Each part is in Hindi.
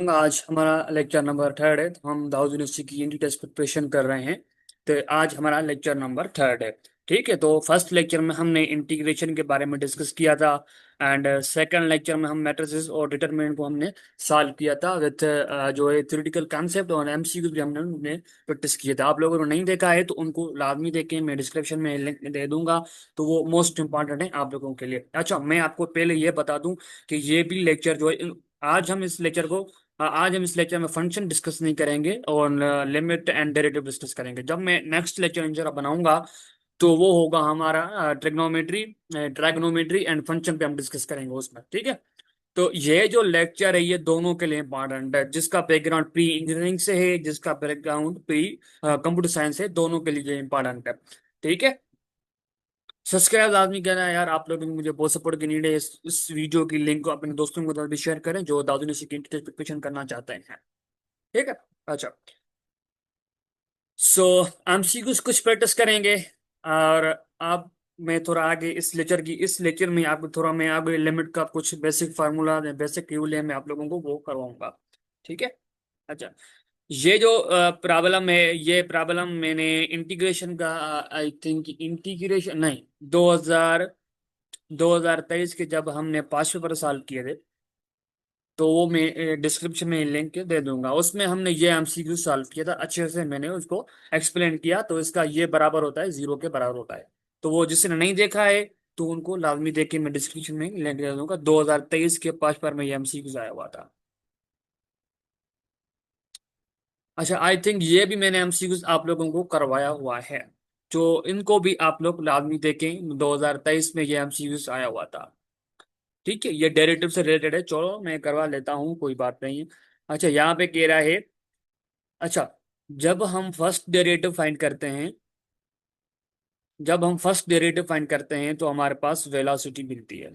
करूंगा। आज हमारा लेक्चर नंबर थर्ड है। तो हम दाऊद यूनिवर्सिटी की यूनिट टेस्ट प्रिपरेशन कर रहे हैं। तो आज हमारा लेक्चर नंबर थर्ड है। ठीक है, तो फर्स्ट लेक्चर में हमने इंटीग्रेशन के बारे में डिस्कस किया था। एंड सेकंड लेक्चर में हम मैट्रिसेस और डिटरमिनेंट को हमने सॉल्व किया था विथ जो है थ्योरेटिकल कॉन्सेप्ट और एमसीक्यू भी हमने प्रैक्टिस किया था। आप लोगों ने नहीं देखा है तो उनको लाजमी देखें, मैं डिस्क्रिप्शन में लिंक दे दूंगा। तो वो मोस्ट इंपॉर्टेंट है आप लोगों के लिए। अच्छा, मैं आपको पहले ये बता दूं कि ये भी लेक्चर जो है, आज हम इस लेक्चर में फंक्शन डिस्कस नहीं करेंगे और लिमिट एंड डेरिवेटिव डिस्कस करेंगे। जब मैं नेक्स्ट लेक्चर इंजरा बनाऊंगा तो वो होगा हमारा ट्रैगोनोमेट्री एंड फंक्शन पे हम डिस्कस करेंगे उसमें। ठीक है, तो ये जो लेक्चर है ये दोनों के लिए इंपॉर्टेंट है। जिसका बैकग्राउंड प्री इंजीनियरिंग से है, जिसका बैकग्राउंड प्री कंप्यूटर साइंस है, दोनों के लिए इंपॉर्टेंट है। ठीक है, सब्सक्राइब आदमी कहना है यार। आप लोगों को मुझे बहुत सपोर्ट की नीड है। इस वीडियो की लिंक को अपने दोस्तों को भी शेयर करें जो दादू ने प्रिपरेशन करना चाहते हैं। ठीक है। अच्छा, सो एमसीक्यूज कुछ प्रैक्टिस करेंगे। और अब मैं थोड़ा आगे इस लेक्चर में आपको थोड़ा मैं आगे लिमिट का कुछ बेसिक फार्मूला, बेसिक रूल है, मैं आप लोगों को वो करवाऊंगा। ठीक है। अच्छा, ये जो प्रॉब्लम है, ये प्रॉब्लम मैंने इंटीग्रेशन का, आई थिंक इंटीग्रेशन नहीं, 2023 के जब हमने पांच पेपर सॉल्व किए थे, तो वो मैं डिस्क्रिप्शन में लिंक दे दूंगा। उसमें हमने ये एमसीक्यू सॉल्व किया था, अच्छे से मैंने उसको एक्सप्लेन किया। तो इसका ये बराबर होता है, जीरो के बराबर होता है। तो वो जिसने नहीं देखा है तो उनको लाजमी देख के मैं डिस्क्रिप्शन में लिंक दे दूंगा। 2023 के पांच पेपर में ये एमसीक्यू आया हुआ था। अच्छा, आई थिंक ये भी मैंने एमसीक्यूज आप लोगों को करवाया हुआ है, जो इनको भी आप लोग लाजमी देखें। 2023 में ये एमसीक्यूज आया हुआ था। ठीक है, ये डेरिवेटिव से रिलेटेड है, चलो मैं करवा लेता हूँ, कोई बात नहीं है। अच्छा, यहाँ पे कह रहा है। अच्छा, जब हम फर्स्ट डेरिवेटिव फाइंड करते हैं जब हम फर्स्ट डेरिवेटिव फाइंड करते हैं तो हमारे पास वेलोसिटी मिलती है।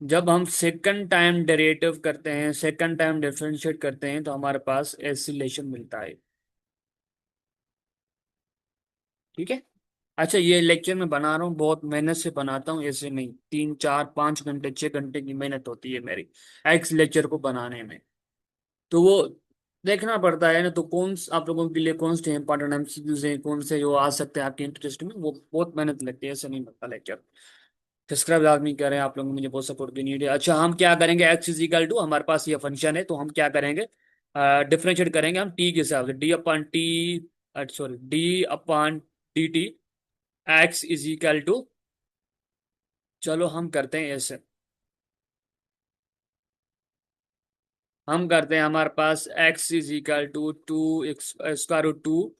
जब हम सेकंड टाइम डेरिवेटिव करते हैं, सेकंड टाइम डिफरेंशिएट करते हैं, तो हमारे पास एक्सीलरेशन मिलता है। ठीक है। अच्छा, ये लेक्चर में बना रहा हूँ, बहुत मेहनत से बनाता हूँ, ऐसे नहीं 3 4 5 घंटे 6 घंटे की मेहनत होती है मेरी एक्स लेक्चर को बनाने में। तो वो देखना पड़ता है ना। तो आप लोगों के लिए कौन से इंपॉर्टेंट एमसीक्यूज हैं, कौन से जो आ सकते हैं आपके इंटरेस्ट में, वो बहुत मेहनत लगती है, ऐसे नहीं बनता लेक्चर। सब्सक्राइब लाजमी करें, आप लोगों को मुझे बहुत सपोर्ट की नीड है। अच्छा, हम क्या करेंगे, एक्स इज इक्वल टू, हमारे पास ये फंक्शन है, तो हम क्या करेंगे, डिफरेंशिएट करेंगे हम टी के हिसाब से, d upon t, sorry d upon d t, x is equal to, चलो हम करते हैं ऐसे। हम करते हैं, हमारे पास x is equal to two x square root two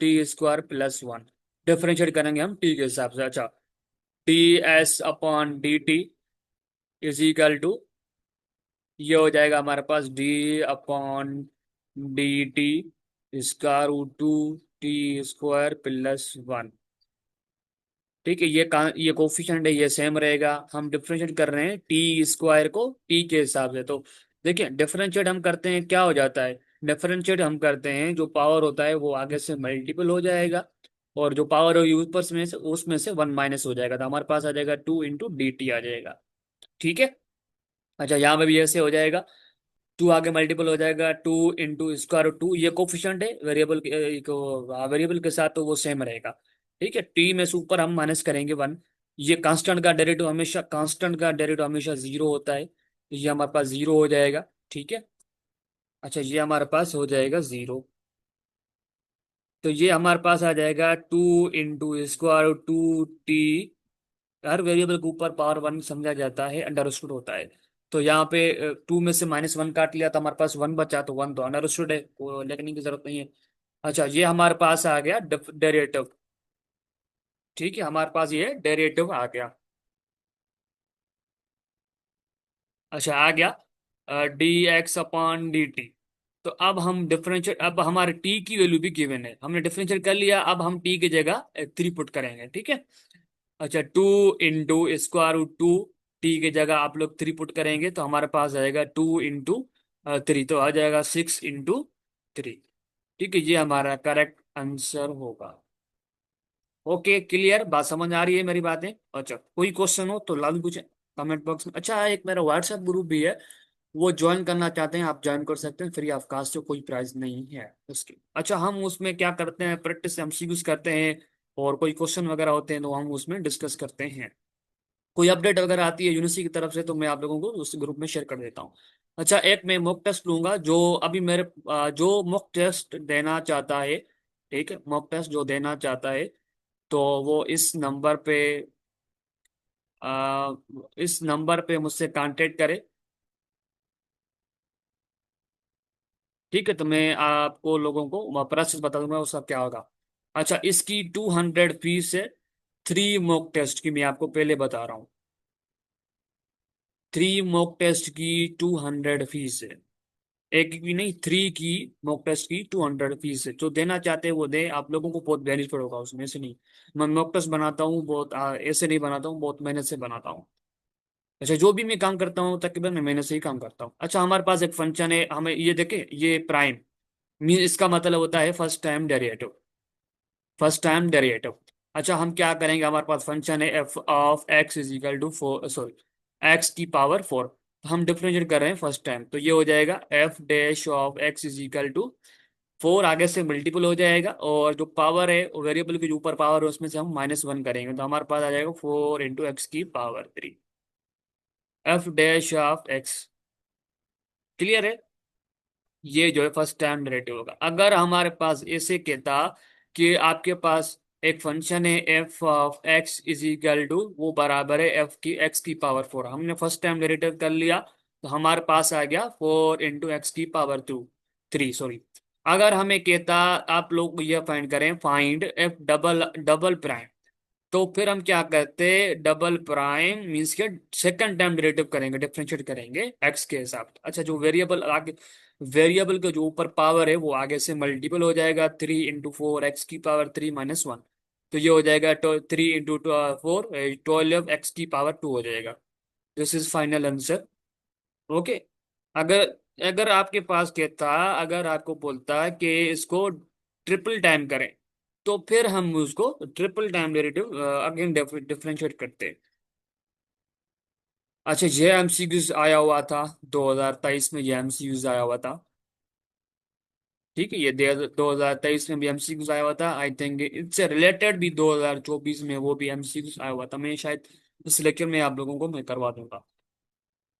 t square plus one. Differentiate करेंगे हम टी के हिसाब से। अच्छा, t s upon d t is equal to, ये हो जाएगा हमारे पास d upon d t square root two t square plus one. ठीक है, ये कोफिशिएंट है, ये सेम रहेगा। हम डिफरेंशिएट कर रहे हैं टी स्क्वायर को टी के हिसाब से। तो देखिए, डिफरेंशिएट हम करते हैं, क्या हो जाता है, डिफरेंशिएट हम करते हैं, जो पावर होता है वो आगे से मल्टीपल हो जाएगा, और जो पावर हो ऊपर में से उसमें से वन माइनस हो जाएगा, तो हमारे पास आ जाएगा टू इंटू डी टी आ जाएगा। ठीक है। अच्छा, यहाँ में भी ऐसे हो जाएगा, टू आगे मल्टीपल हो जाएगा, टू इंटू स्क्वायर टू, ये कोफिशिएंट है वेरिएबल वेरिएबल के साथ, तो वो सेम रहेगा। ठीक है, टी में से ऊपर हम माइनस करेंगे वन। ये कांस्टेंट का डेरिवेटिव हमेशा जीरो होता है, तो ये हमारे पास जीरो हो जाएगा। ठीक है। अच्छा, ये हमारे पास हो जाएगा जीरो। तो ये हमारे पास आ जाएगा two into square two t, हर वेरिएबल के ऊपर पावर वन समझा जाता है, अंडरस्टूड होता है। तो यहाँ पे टू में से माइनस वन काट लिया तो हमारे पास वन बचा, तो वन तो अंडरस्टूड है, वो लिखने की जरूरत नहीं है। अच्छा, ये हमारे पास आ गया डेरिवेटिव। ठीक है, हमारे पास ये डेरिवेटिव आ गया। अच्छा, आ गया D x upon d T. तो अब हम डिफरेंशिएट, अब हमारे टी की वैल्यू भी गिवन है, हमने डिफरेंशिएट कर लिया, अब हम टी की जगह थ्री पुट करेंगे। ठीक है। अच्छा, two into square root two, t की जगह आप लोग थ्री पुट करेंगे, तो हमारे पास आएगा टू इंटू थ्री, तो आ जाएगा सिक्स इंटू थ्री। ठीक है, ये हमारा करेक्ट आंसर होगा। ओके, क्लियर, बात समझ आ रही है मेरी बातें। अच्छा, कोई क्वेश्चन हो तो लाजमी पूछे कमेंट बॉक्स में। अच्छा, एक मेरा व्हाट्सएप ग्रुप भी है, वो ज्वाइन करना चाहते हैं, आप ज्वाइन कर सकते हैं, फ्री ऑफ कास्ट, कोई प्राइस नहीं है उसकी। अच्छा, हम उसमें क्या करते हैं, प्रैक्टिस एमसीक्यूज करते हैं, और कोई क्वेश्चन वगैरह होते हैं तो हम उसमें डिस्कस करते हैं। कोई अपडेट वगैरह आती है यूनिवर्सिटी की तरफ से तो मैं आप लोगों को उस ग्रुप में शेयर कर देता हूँ। अच्छा, एक मैं मॉक टेस्ट लूंगा, जो अभी मेरे जो मॉक टेस्ट देना चाहता है, ठीक है, मॉक टेस्ट जो देना चाहता है, तो वो इस नंबर पे मुझसे कांटेक्ट करे। ठीक है, तो मैं आपको लोगों को प्रोसेस बता दूंगा उसका क्या होगा। अच्छा, इसकी 200 फीस है, 3 मॉक टेस्ट की, मैं आपको पहले बता रहा हूँ। 3 मॉक टेस्ट की 200 फीस है, एक की नहीं, 3 की मॉक टेस्ट की 200 फीस है। जो देना चाहते हैं वो दे, आप लोगों को बहुत बेनिफिट होगा उसमें, ऐसे नहीं। मैं मॉक टेस्ट बनाता हूँ बहुत ऐसे नहीं बनाता हूँ, बहुत मेहनत से बनाता हूँ। अच्छा, जो भी मैं काम करता हूँ तकरीबन मैं मेहनत से ही काम करता हूँ। अच्छा, हमारे पास एक फंक्शन है, हमें ये देखे, ये प्राइम मीन, इसका मतलब होता है first time derivative, first time derivative. अच्छा, हम क्या करेंगे, हमारे पास फंक्शन है f of x is equal to 4, sorry, x की पावर 4। तो हम डिफरेंशिएट कर रहे हैं फर्स्ट टाइम, तो ये हो जाएगा f dash of x is equal to 4, आगे से मल्टीपल हो जाएगा, और जो पावर है वेरिएबल के जो ऊपर पावर है उसमें से हम -1 करेंगे, तो हमारे पास आ जाएगा 4 × x⁻³ F dash of x. Clear है, ये जो है फर्स्ट टाइम डेरिवेटिव होगा। अगर हमारे पास ऐसे कहता कि आपके पास एक फंक्शन है f of x is equal to, वो बराबर है एफ की x⁻⁴, हमने फर्स्ट टाइम डेरिवेटिव कर लिया, तो हमारे पास आ गया 4 × x⁻³ 3, सॉरी। अगर हमें कहता, आप लोग ये फाइंड करें, find F double double prime, तो फिर हम क्या करते, डबल प्राइम मीन्स के सेकंड टाइम डेरिवेटिव करेंगे, डिफरेंशिएट करेंगे एक्स के हिसाब से। अच्छा, जो वेरिएबल आगे, वेरिएबल का जो ऊपर पावर है वो आगे से मल्टीपल हो जाएगा, 3 × 4 x⁻³ - 1। तो ये हो जाएगा 3 × 4 12 x⁻² हो जाएगा। This is final answer. Okay. अगर अगर आपके पास कहता, अगर आपको बोलता कि इसको ट्रिपल टाइम करें, तो फिर हम उसको triple time derivative again differentiate करते हैं। अच्छा, ये एमसीक्यूज आया हुआ था 2023 में, ये एमसीक्यूज आया हुआ था। ठीक है, ये 2023 में भी एमसीक्यूज आया हुआ था, आई थिंक इससे रिलेटेड भी 2024 में वो भी एमसीक्यूज आया हुआ था। मैं शायद इस लेक्चर में आप लोगों को मैं करवा दूंगा।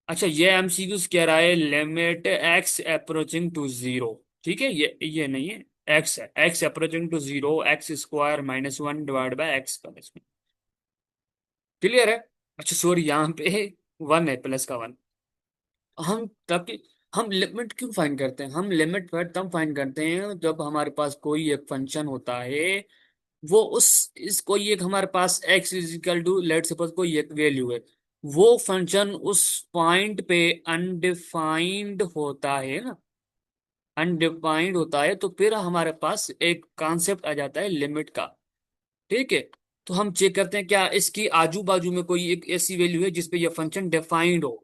अच्छा, ये एमसीक्यूज कह रहा है limit x approaching to zero. ठीक है, ये नहीं है, एक्स है, x approaching to zero, x² - 1 / x²। Clear है। अच्छा सॉरी, यहाँ पे 1 है, +1। हम तब हम लिमिट क्यों फाइंड करते हैं, हम लिमिट पर तब फाइंड करते हैं जब हमारे पास कोई एक फंक्शन होता है, वो उस इस कोई एक हमारे पास x is equal to, let suppose कोई एक वैल्यू है, वो फंक्शन उस पॉइंट पे अनडिफाइंड होता है ना, अनडिफाइंड होता है, तो फिर हमारे पास एक कॉन्सेप्ट आ जाता है लिमिट का। ठीक है, तो हम चेक करते हैं क्या इसकी आजू बाजू में कोई एक ऐसी वैल्यू है जिसपे ये फंक्शन डिफाइंड हो,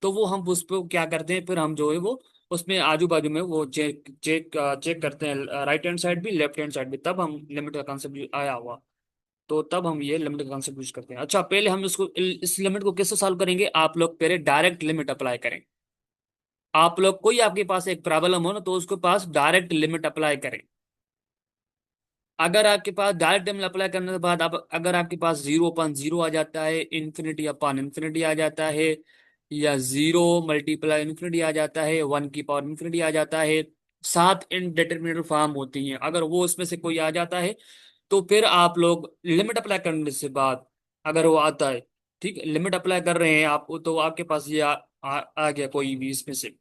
तो वो हम उस पर क्या करते हैं, फिर हम जो है वो उसमें आजू बाजू में वो चेक चेक चेक करते हैं, राइट हैंड साइड भी लेफ्ट हैंड साइड भी, तब हम लिमिट का कॉन्सेप्ट आया हुआ, तो तब हम ये लिमिट का कॉन्सेप्ट यूज करते हैं। अच्छा, पहले हम इसको, इस लिमिट को कैसे सॉल्व करेंगे, आप लोग पहले डायरेक्ट लिमिट अप्लाई करें। आप लोग, कोई आपके पास एक प्रॉब्लम हो ना, तो उसके पास डायरेक्ट लिमिट अप्लाई करें। अगर आपके पास डायरेक्ट लिमिट अप्लाई करने के बाद आप, अगर आपके पास 0/0 आ जाता है, ∞/∞ आ जाता है, या 0 × ∞ आ जाता है, 1 की पावर ∞ आ जाता है, 7 इनडिटरमिनेट फॉर्म होती हैं, अगर वो उसमें से कोई आ जाता है, तो फिर आप लोग लिमिट अप्लाई करने से बाद, अगर वो आता है, ठीक है, लिमिट अप्लाई कर रहे हैं आप, तो आपके पास ये आ गया कोई भी इसमें से,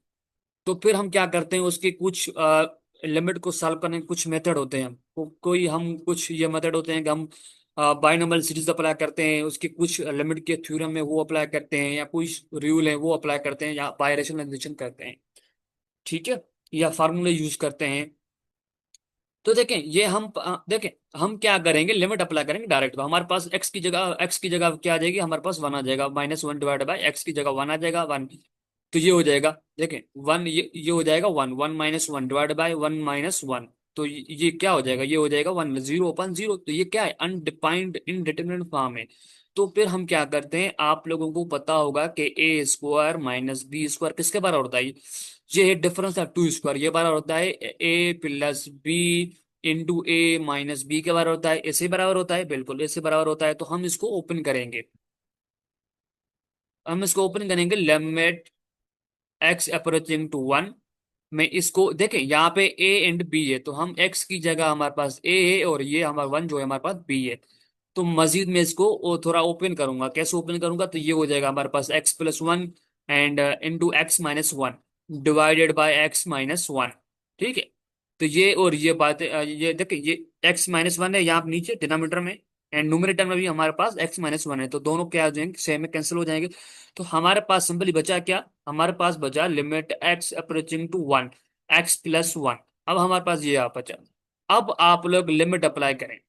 तो फिर हम क्या करते हैं, उसके कुछ लिमिट को सॉल्व करने के कुछ मेथड होते हैं, कोई हम कुछ ये मेथड होते हैं कि हम बाइनोमियल सीरीज अप्लाई करते हैं, उसके कुछ लिमिट के थ्योरम है वो अप्लाई करते हैं, या कुछ रूल है वो अप्लाई करते हैं, या बाय रेशनलाइजेशन करते हैं। ठीक है, या फार्मूले यूज करते हैं। तो देखें, ये हम देखें, हम क्या करेंगे, लिमिट अप्लाई करेंगे डायरेक्ट, तो हमारे पास एक्स की जगह क्या आ जाएगी, हमारे पास 1 आ जाएगा, -1/x की जगह 1 आ जाएगा, 1। तो ये हो जाएगा, देखें, 1, ये हो जाएगा 1, 1 - 1/1 - 1। तो ये क्या हो जाएगा, ये हो जाएगा 1, 0/0। तो ये क्या है, अनडिफाइंड इनडिटरमिनेट फॉर्म है। तो फिर हम क्या करते हैं, आप लोगों को पता होगा कि ए स्क्वायर माइनस बी स्क्वायर किसके बराबर होता है, ये डिफरेंस है टू स्क्वायर, ये बराबर होता है ए प्लस बी इंटू ए माइनस बी के बराबर होता है, इसे बराबर होता है, बिल्कुल इसे बराबर होता है। तो हम इसको ओपन करेंगे limit x approaching to one में। इसको देखें, यहाँ पे ए एंड बी है, तो हम एक्स की जगह हमारे पास ए है और ये हमारा वन जो है हमारे पास बी है। तो मजीद में इसको थोड़ा ओपन करूंगा, कैसे ओपन करूंगा, तो ये हो जाएगा हमारे पास x plus one and into x minus one divided by x minus one. ठीक है, तो ये और ये बातें ये देखिए, ये एक्स माइनस वन है यहाँ पे नीचे डिनोमिनेटर में, एंड न्यूमरेटर में भी हमारे पास एक्स माइनस वन है, तो दोनों क्या हो जाएंगे, सेम में कैंसिल हो जाएंगे। तो हमारे पास सिंपली बचा क्या, हमारे पास बचा limit x approaching to one x plus one. अब हमारे पास ये आप बचा। अब आप लोग लिमिट अप्लाई करें।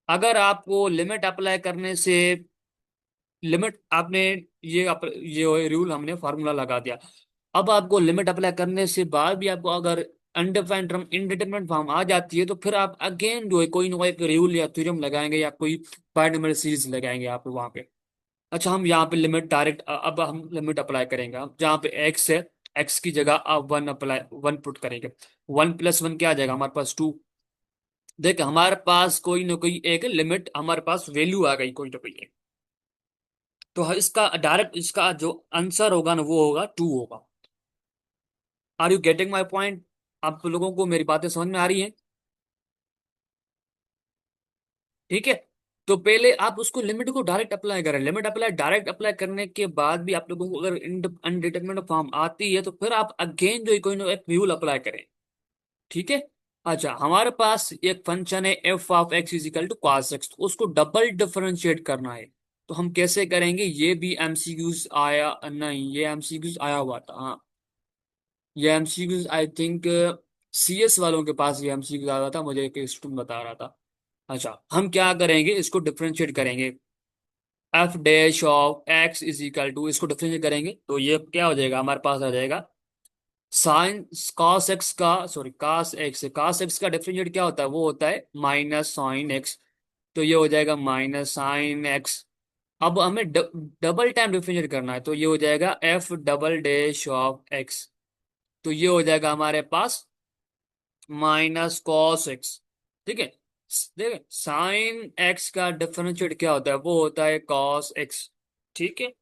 अगर आपको लिमिट अप्लाई करने से, लिमिट आपने ये रूल हमने फार्मूला लगा दिया। अब आपको लिमिट अप्लाई करने से बाद भी आपको अगर अनडिफाइंड टर्म इनडिटरमिनेट फॉर्म आ जाती है, तो फिर आप अगेन जो है कोई ना कोई एक रूल या थ्योरम लगाएंगे या कोई बाइनोमियल सीरीज लगाएंगे आप वहां पे। अच्छा, हम यहाँ पे लिमिट डायरेक्ट, अब हम लिमिट अप्लाई करेंगे। अब जहाँ पे एक्स है, एक्स की जगह आप वन अप्लाई, वन पुट करेंगे। वन प्लस वन क्या आ जाएगा हमारे पास, टू। देख, हमारे पास कोई ना कोई एक लिमिट, हमारे पास वैल्यू आ गई कोई ना कोई एक। तो इसका डायरेक्ट, इसका जो आंसर होगा ना वो होगा टू होगा। Are you getting my point? आप लोगों को मेरी बातें समझ में आ रही हैं? ठीक है, तो पहले आप उसको लिमिट को डायरेक्ट अप्लाई करें। लिमिट अप्लाई, डायरेक्ट अप्लाई करने के बाद भी आप लोगों को अगर अनडिटरमिनेट फॉर्म आती है, तो फिर आप अगेन जो है कोई ना एक रूल अप्लाई करें। ठीक है। अच्छा, हमारे पास एक फंक्शन है f of x is equal to cos x, तो उसको डबल डिफरेंशिएट करना है। तो हम कैसे करेंगे, ये भी एमसीक्यूज आया नहीं, ये एमसीक्यूज आया हुआ था, हाँ। ये एमसीक्यूज आई थिंक सीएस वालों के पास ये एमसीक्यूज आया था, मुझे एक स्टूडेंट बता रहा था। अच्छा, हम क्या करेंगे, इसको डिफरेंशिएट करेंगे। F dash of x is equal to, इसको डिफरेंशिएट करेंगे तो ये क्या हो जाएगा, हमारे पास आ जाएगा साइन कॉस एक्स का, सॉरी कॉस एक्स का डिफरेंशिएट क्या होता है, वो होता है माइनस साइन एक्स। तो ये हो जाएगा माइनस साइन एक्स। अब हमें डबल टाइम डिफरेंशिएट करना है, तो ये हो जाएगा F double dash of x. तो ये हो जाएगा हमारे पास माइनस कॉस एक्स। ठीक है, देखिए साइन एक्स का डिफरेंशिएट क्या होता है, वो होता है कॉस एक्स। ठीक है,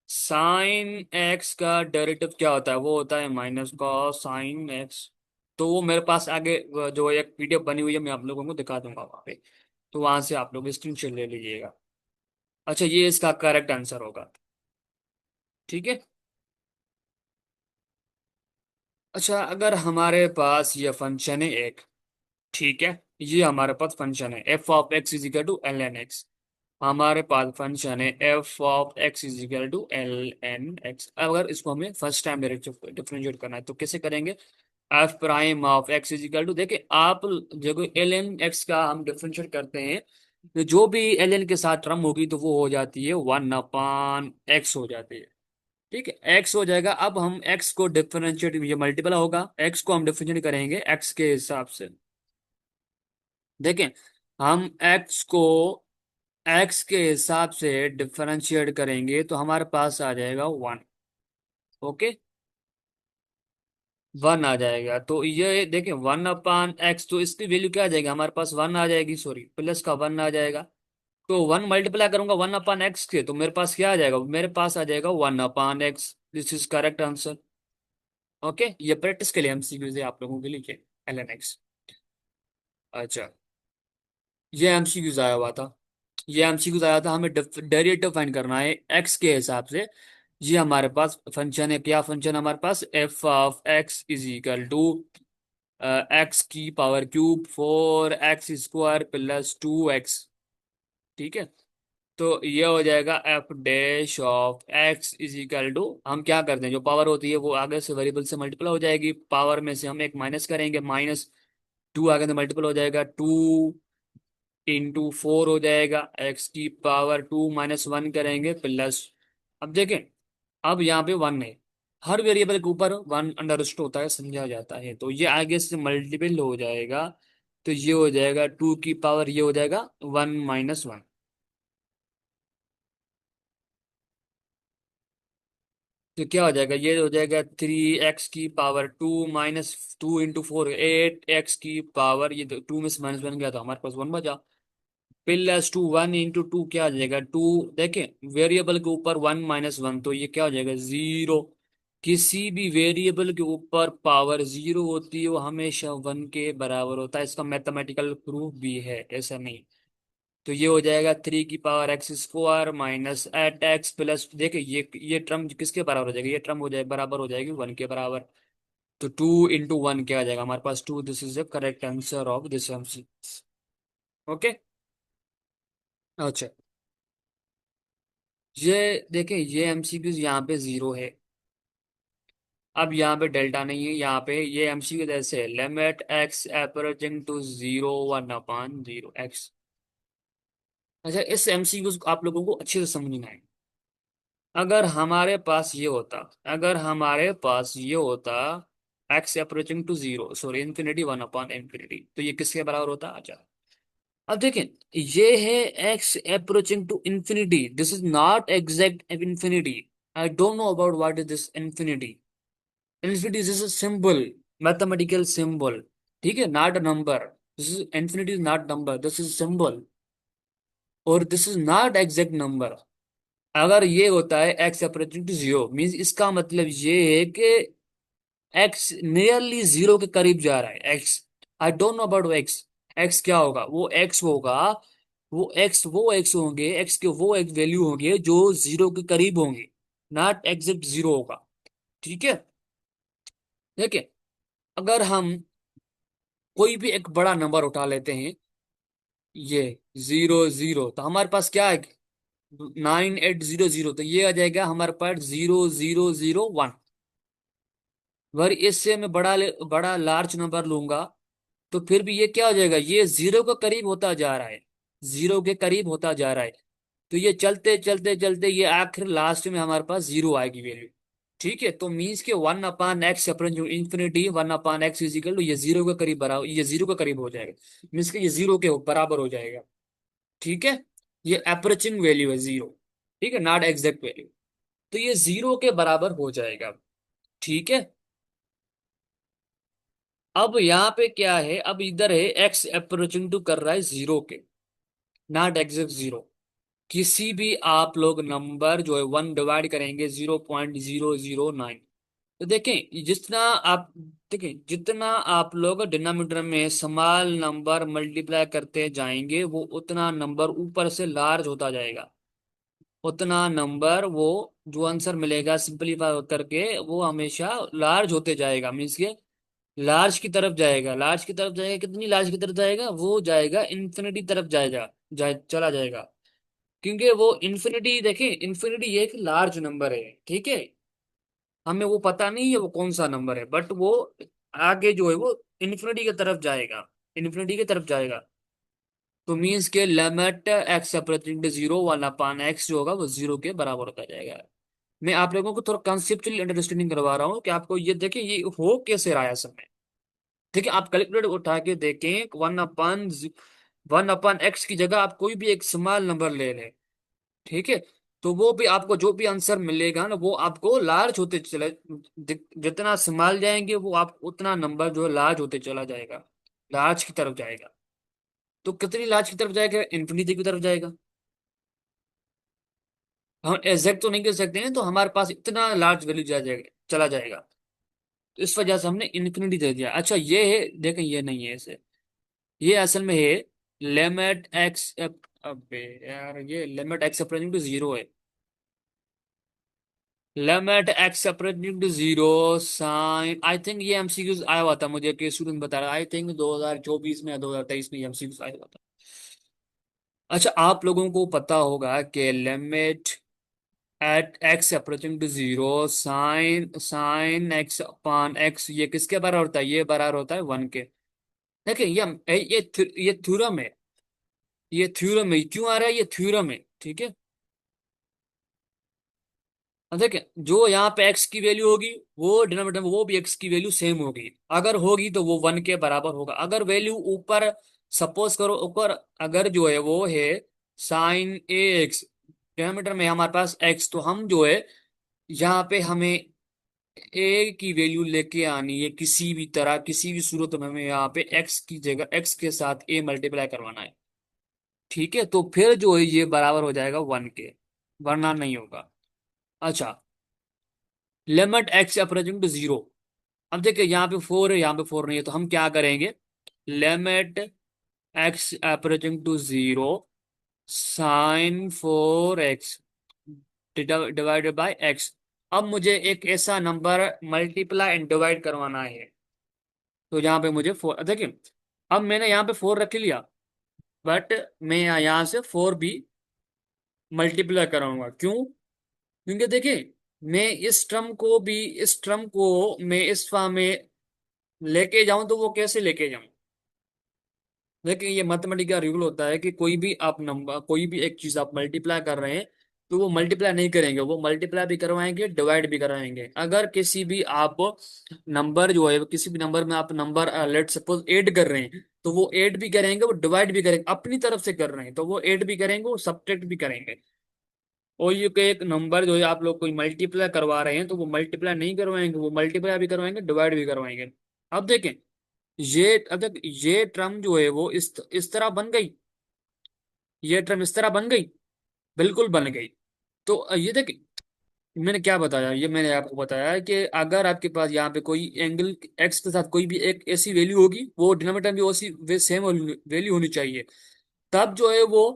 साइन एक्स का डेरिवेटिव क्या होता है, वो होता है माइनस कॉस साइन एक्स। तो वो मेरे पास आगे जो एक पीडीएफ बनी हुई है, मैं आप लोगों को दिखा दूंगा वहां पे, तो वहां से आप लोग स्क्रीनशॉट ले लीजिएगा। अच्छा, ये इसका करेक्ट आंसर होगा। ठीक है। अच्छा, अगर हमारे पास ये फंक्शन है एक, ठीक है, ये हमारे पास फंक्शन है f of x is equal to l n x. हमारे पास फंक्शन है f of x is equal to l n x. अगर इसको हमें फर्स्ट टाइम डिफरेंशिएट करना है, तो कैसे करेंगे, f prime of x is equal to, देखिए आप जो एल एन एक्स का हम डिफरेंशिएट करते हैं, तो जो भी एल एन के साथ टर्म होगी तो वो हो जाती है वन अपान एक्स हो जाती है। ठीक है, एक्स हो जाएगा। अब हम एक्स को डिफरेंशिएट, ये मल्टीपल होगा, एक्स को हम डिफरेंशिएट करेंगे एक्स के हिसाब से। देखें, हम एक्स को एक्स के हिसाब से डिफरेंशिएट करेंगे तो हमारे पास आ जाएगा वन। ओके, वन आ जाएगा। तो ये देखें वन अपान एक्स, तो इसकी वैल्यू क्या आ जाएगी, हमारे पास वन आ जाएगी, सॉरी प्लस का वन आ जाएगा। तो वन मल्टीप्लाई करूंगा वन अपान एक्स के, तो मेरे पास क्या आ जाएगा, मेरे पास आ जाएगा one upon x. This is correct answer. Okay, ये प्रैक्टिस के लिए एमसीक्यू है आप लोगों के लिए, एल एन एक्स। अच्छा, ये एमसीक्यूज आया हुआ था, ये एमसीक्यूज आया था, हमें डेरिवेटिव फाइंड करना है एक्स के हिसाब से। ये हमारे पास फंक्शन है, क्या फंक्शन हमारे पास, f of x is equal to x की power cube four x square plus two x. ठीक है, तो ये हो जाएगा f dash of x is equal to, हम क्या करते हैं, जो पावर होती है वो आगे से वेरिएबल से मल्टीप्लाई हो जाएगी, पावर में से हम एक माइनस करेंगे, माइनस टू आगे से मल्टीपल हो जाएगा, टू इंटू फोर हो जाएगा, एक्स की पावर टू माइनस वन करेंगे प्लस। अब देखें, अब यहाँ पे वन है, हर वेरिएबल के ऊपर वन अंडरस्टूड होता है, समझा जाता है, तो ये आगे से मल्टीपल हो जाएगा। तो ये हो जाएगा टू की पावर, ये हो जाएगा वन माइनस वन। तो क्या हो जाएगा, ये हो जाएगा 3x की पावर 2 माइनस 2 इंटू 4 8x की पावर, ये 2 में से माइनस बन गया तो हमारे पास 1 बचा। प्लस 2 1 इंटू 2 क्या आ जाएगा 2। देखें वेरिएबल के ऊपर 1 - 1 तो ये क्या हो जाएगा 0। किसी भी वेरिएबल के ऊपर पावर 0 होती है वो हमेशा 1 के बराबर होता है, इसका मैथमेटिकल प्रूफ भी है, ऐसा नहीं। तो ये हो जाएगा 3 की power x² minus 8x plus, देखिए ये टर्म किसके बराबर हो जाएगा, ये टर्म हो जाए बराबर हो जाएगी 1 के बराबर। तो 2 इंटू 1 क्या आ जाएगा हमारे पास 2, this is the correct answer of this MC. Okay. अच्छा, ये देखें ये एमसीक्यू यहाँ पे 0 है। अब यहाँ पे डेल्टा नहीं है, यहाँ पे ये एमसीक्यू जैसे है, limit x approaching to 0 1/0 x। अच्छा, इस एमसीक्यू को आप लोगों को अच्छे से समझना है। अगर हमारे पास ये होता, अगर हमारे पास ये होता x approaching to 0 sorry infinity 1/इंफिनिटी, तो ये किसके बराबर होता। अच्छा, अब देखें, ये है x approaching to infinity, this is not exact infinity. I don't know about what is this infinity. Infinity is a symbol, mathematical symbol, ठीक है, not a number. This is infinity is not number, this is symbol, और this is not exact number. अगर ये होता है एक्स अप्रोचिंग टू 0 मीन्स इसका मतलब ये है कि एक्स नियरली 0 के करीब जा रहा है। X, I don't know about x. X क्या होगा, वो एक्स होगा, वो एक्स होंगे, एक्स के वो एक्स वैल्यू होंगे जो 0 के करीब होंगे, नॉट एग्जैक्ट 0 होगा। ठीक है। देखिए, अगर हम कोई भी एक बड़ा नंबर उठा लेते हैं, ये 0 0, तो हमारे पास क्या है 9800, तो ये आ जाएगा हमारे पास 0001। अगर इससे मैं बड़ा लार्ज नंबर लूंगा तो फिर भी ये क्या हो जाएगा, ये 0 के करीब होता जा रहा है, 0 के करीब होता जा रहा है। तो ये चलते चलते चलते ये आखिर लास्ट में हमारे पास 0 आएगी वैल्यू। ठीक है, तो मीन्स के 1/x अपन जो इंफिनिटी 1/x इजिकल, तो ये 0 के करीब बराबर, ये 0 के करीब हो जाएगा, मीन्स के ये 0 के बराबर हो जाएगा। ठीक है, ये अप्रोचिंग वैल्यू है 0, ठीक है, नॉट एग्जैक्ट वैल्यू। तो ये 0 के बराबर हो जाएगा। ठीक है। अब यहाँ पे क्या है, अब इधर है एक्स अप्रोचिंग टू कर रहा है 0 के, नॉट एग्जैक्ट 0। किसी भी आप लोग नंबर जो है 1 डिवाइड करेंगे 0.009, तो देखें जितना आप, देखें जितना आप लोग डिनोमिनेटर में स्मॉल नंबर मल्टीप्लाई करते जाएंगे वो उतना नंबर ऊपर से लार्ज होता जाएगा, उतना नंबर वो जो आंसर मिलेगा सिंपलीफाई करके वो हमेशा लार्ज होते जाएगा, मीन्स के लार्ज की तरफ जाएगा, लार्ज की तरफ जाएगा, कितनी लार्ज की तरफ जाएगा, वो जाएगा इन्फिनिटी तरफ जाएगा, चला जाएगा। क्योंकि वो इन्फिनिटी, देखें इन्फिनिटी ये एक लार्ज नंबर है, ठीक है, हमें वो पता नहीं है वो कौन सा नंबर है, बट वो आगे जो है वो इन्फिनिटी की तरफ जाएगा, इन्फिनिटी की तरफ जाएगा। तो मीन्स के limit x approaching to 0 1/x जो होगा वो 0 के बराबर होता जाएगा। मैं आप लोगों को थोड़ा कंसेप्चुअली अंडरस्टैंडिंग करवा रहा हूँ कि आपको ये देखें ये हो कैसे रहा है असल में। देखिए, आप कैलकुलेटर उठा के देखें, 1/x की जगह आप कोई भी एक स्मॉल नंबर ले लें, ठीक है, तो वो भी आपको जो भी आंसर मिलेगा ना वो आपको लार्ज होते चले, जितना स्मॉल जाएंगे वो आप उतना नंबर जो है लार्ज होते चला जाएगा, लार्ज की तरफ जाएगा। तो कितनी लार्ज की तरफ जाएगा, इन्फिनिटी की तरफ जाएगा। हम एग्जैक्ट तो नहीं कर सकते हैं, तो हमारे पास इतना लार्ज वैल्यू जा जाएगा, चला जाएगा। तो इस वजह से हमने इन्फिनिटी दे दिया। अच्छा, ये है, देखें ये नहीं है ऐसे, ये असल में है लिमिट एक्स, अबे यार ये लिमिट एक्स अप्रोचिंग टू 0 है, limit x approaching to 0 sine, I think ये एमसीक्यूज आया हुआ था मुझे कि स्टूडेंट बता रहा, आई थिंक 2024 में या 2023 में ये एमसीक्यूज आया हुआ था। अच्छा, आप लोगों को पता होगा कि limit at x approaching to 0 sine sine x upon x ये किसके बराबर होता है, ये बराबर होता है 1 के। देखिए ये थ्योरम है, ये थ्योरम है, क्यों आ रहा है, ये थ्योरम है, ठीक है। अब देखिए, जो यहाँ पे एक्स की वैल्यू होगी वो डिनोमिनेटर में वो भी एक्स की वैल्यू सेम होगी, अगर होगी तो वो 1 के बराबर होगा। अगर वैल्यू ऊपर, सपोज करो ऊपर अगर जो है वो है साइन ए एक्स, डिनोमिनेटर में हमारे पास एक्स, तो हम जो है यहाँ पे हमें ए की वैल्यू लेके आनी है, किसी भी तरह किसी भी सूरत में हमें यहाँ पे एक्स की जगह एक्स के साथ ए मल्टीप्लाई करवाना है। ठीक है, तो फिर जो है ये बराबर हो जाएगा 1 के, वरना नहीं होगा। अच्छा, limit x approaching to zero. अब देखिए यहाँ पे 4 है, यहाँ पे 4 नहीं है, तो हम क्या करेंगे, limit x approaching to zero sine 4x divided by x. अब मुझे एक ऐसा नंबर मल्टीप्लाई एंड डिवाइड करवाना है, तो यहाँ पे मुझे 4 देखिए, अब मैंने यहाँ पे 4 रख लिया, बट मैं यहाँ से 4 भी मल्टीप्लाई कराऊंगा। क्यों? क्योंकि देखिए, मैं इस टर्म को मैं इस फॉर्म में लेके जाऊं तो वो कैसे लेके जाऊं। देखिए, ये मैथमेटिक्स का रूल होता है कि कोई भी आप नंबर, कोई भी एक चीज आप मल्टीप्लाई कर रहे हैं, तो वो मल्टीप्लाई नहीं करेंगे, वो मल्टीप्लाई भी करवाएंगे, डिवाइड भी करवाएंगे। अगर किसी भी आप नंबर जो है, किसी भी नंबर में आप नंबर लेट सपोज ऐड कर रहे हैं, तो वो ऐड भी करेंगे, वो डिवाइड भी करेंगे, अपनी तरफ से कर रहे हैं तो वो ऐड भी करेंगे, वो सब्ट्रैक्ट भी करेंगे। और ये कि एक नंबर जो है आप लोग कोई मल्टीप्लाई करवा रहे हैं, तो वो मल्टीप्लाई नहीं करवाएंगे, वो मल्टीप्लाई भी करवाएंगे, डिवाइड भी करवाएंगे। अब देखें, अब तक ये टर्म जो है वो इस तरह बन गई, ये टर्म इस तरह बन गई, बिल्कुल बन गई। तो ये देख, मैंने क्या बताया, ये मैंने आपको बताया कि अगर आपके पास यहाँ पे कोई एंगल एक्स के साथ कोई भी एक ऐसी वैल्यू होगी, वो डिनोमिनेटर में भी उसी वे सेम वैल्यू होनी चाहिए, तब जो है वो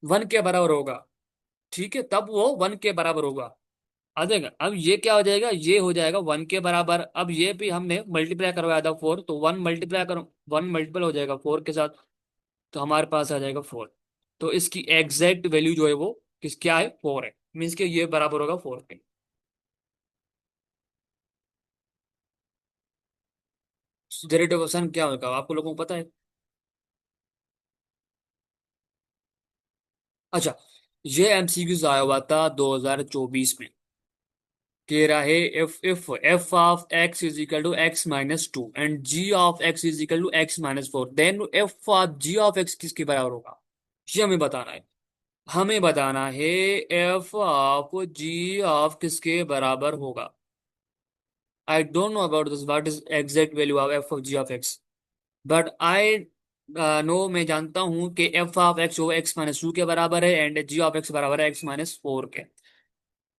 1 के बराबर होगा। ठीक है, तब वो 1 के बराबर होगा। आ जाएगा। अब ये क्या हो जाएगा, ये हो जाएगा 1 के बराबर। अब ये भी हमने मल्टीप्लाई करवाया था 4, तो 1 मल्टीपल हो जाएगा 4 के साथ, तो हमारे पास आ जाएगा 4। तो इसकी एग्जैक्ट वैल्यू जो है वो क्या है, 4 है। मीन्स के ये बराबर होगा 4 के। डेरिवेटिव क्वेश्चन क्या होगा आपको लोगों को पता है? अच्छा, ये एमसीक्यूज आया हुआ था 2024 में। कह रहा है, if f of x is equal to x minus two and g of x is equal to x minus four, then f of g of x किसके बराबर होगा, ये हमें बताना है। हमें बताना है एफ ऑफ जी ऑफ किसके बराबर होगा। I don't know about this, what is exact value of f of g of x, but I know, मैं जानता हूं कि एफ ऑफ एक्स वो एक्स माइनस टू के बराबर है एंड जी ऑफ एक्स बराबर है एक्स माइनस फोर के।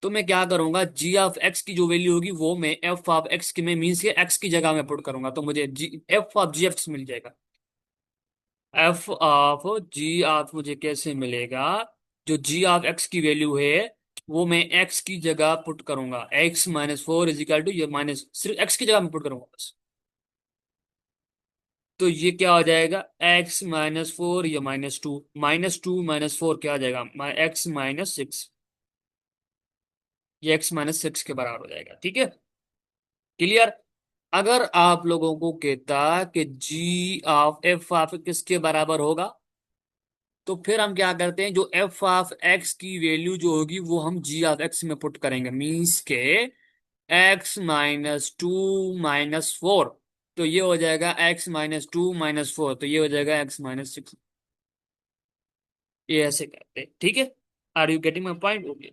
तो मैं क्या करूंगा, जी ऑफ एक्स की जो वैल्यू होगी वो मैं एफ ऑफ एक्स की में मीन्स के एक्स की जगह में पुट करूंगा, तो मुझे g f of g x मिल जाएगा। एफ ऑफ जी ऑफ मुझे कैसे मिलेगा, जो जी ऑफ एक्स की वैल्यू है वो मैं एक्स की जगह पुट करूंगा, x minus four is equal to, ये माइनस सिर्फ एक्स की जगह में पुट करूंगा बस। तो ये क्या हो जाएगा, एक्स माइनस फोर, या माइनस टू माइनस फोर क्या हो जाएगा, एक्स माइनस सिक्स। ये एक्स माइनस सिक्स के बराबर हो जाएगा। ठीक है, क्लियर। अगर आप लोगों को कहता कि जी ऑफ एफ ऑफ किसके बराबर होगा, तो फिर हम क्या करते हैं, जो एफ ऑफ एक्स की वैल्यू जो होगी वो हम जी ऑफ एक्स में पुट करेंगे, मीन्स के x minus to minus four, तो ये हो जाएगा x minus to minus four, तो ये हो जाएगा एक्स माइनस सिक्स। ये ऐसे करते हैं। ठीक है, are you getting my point? Okay.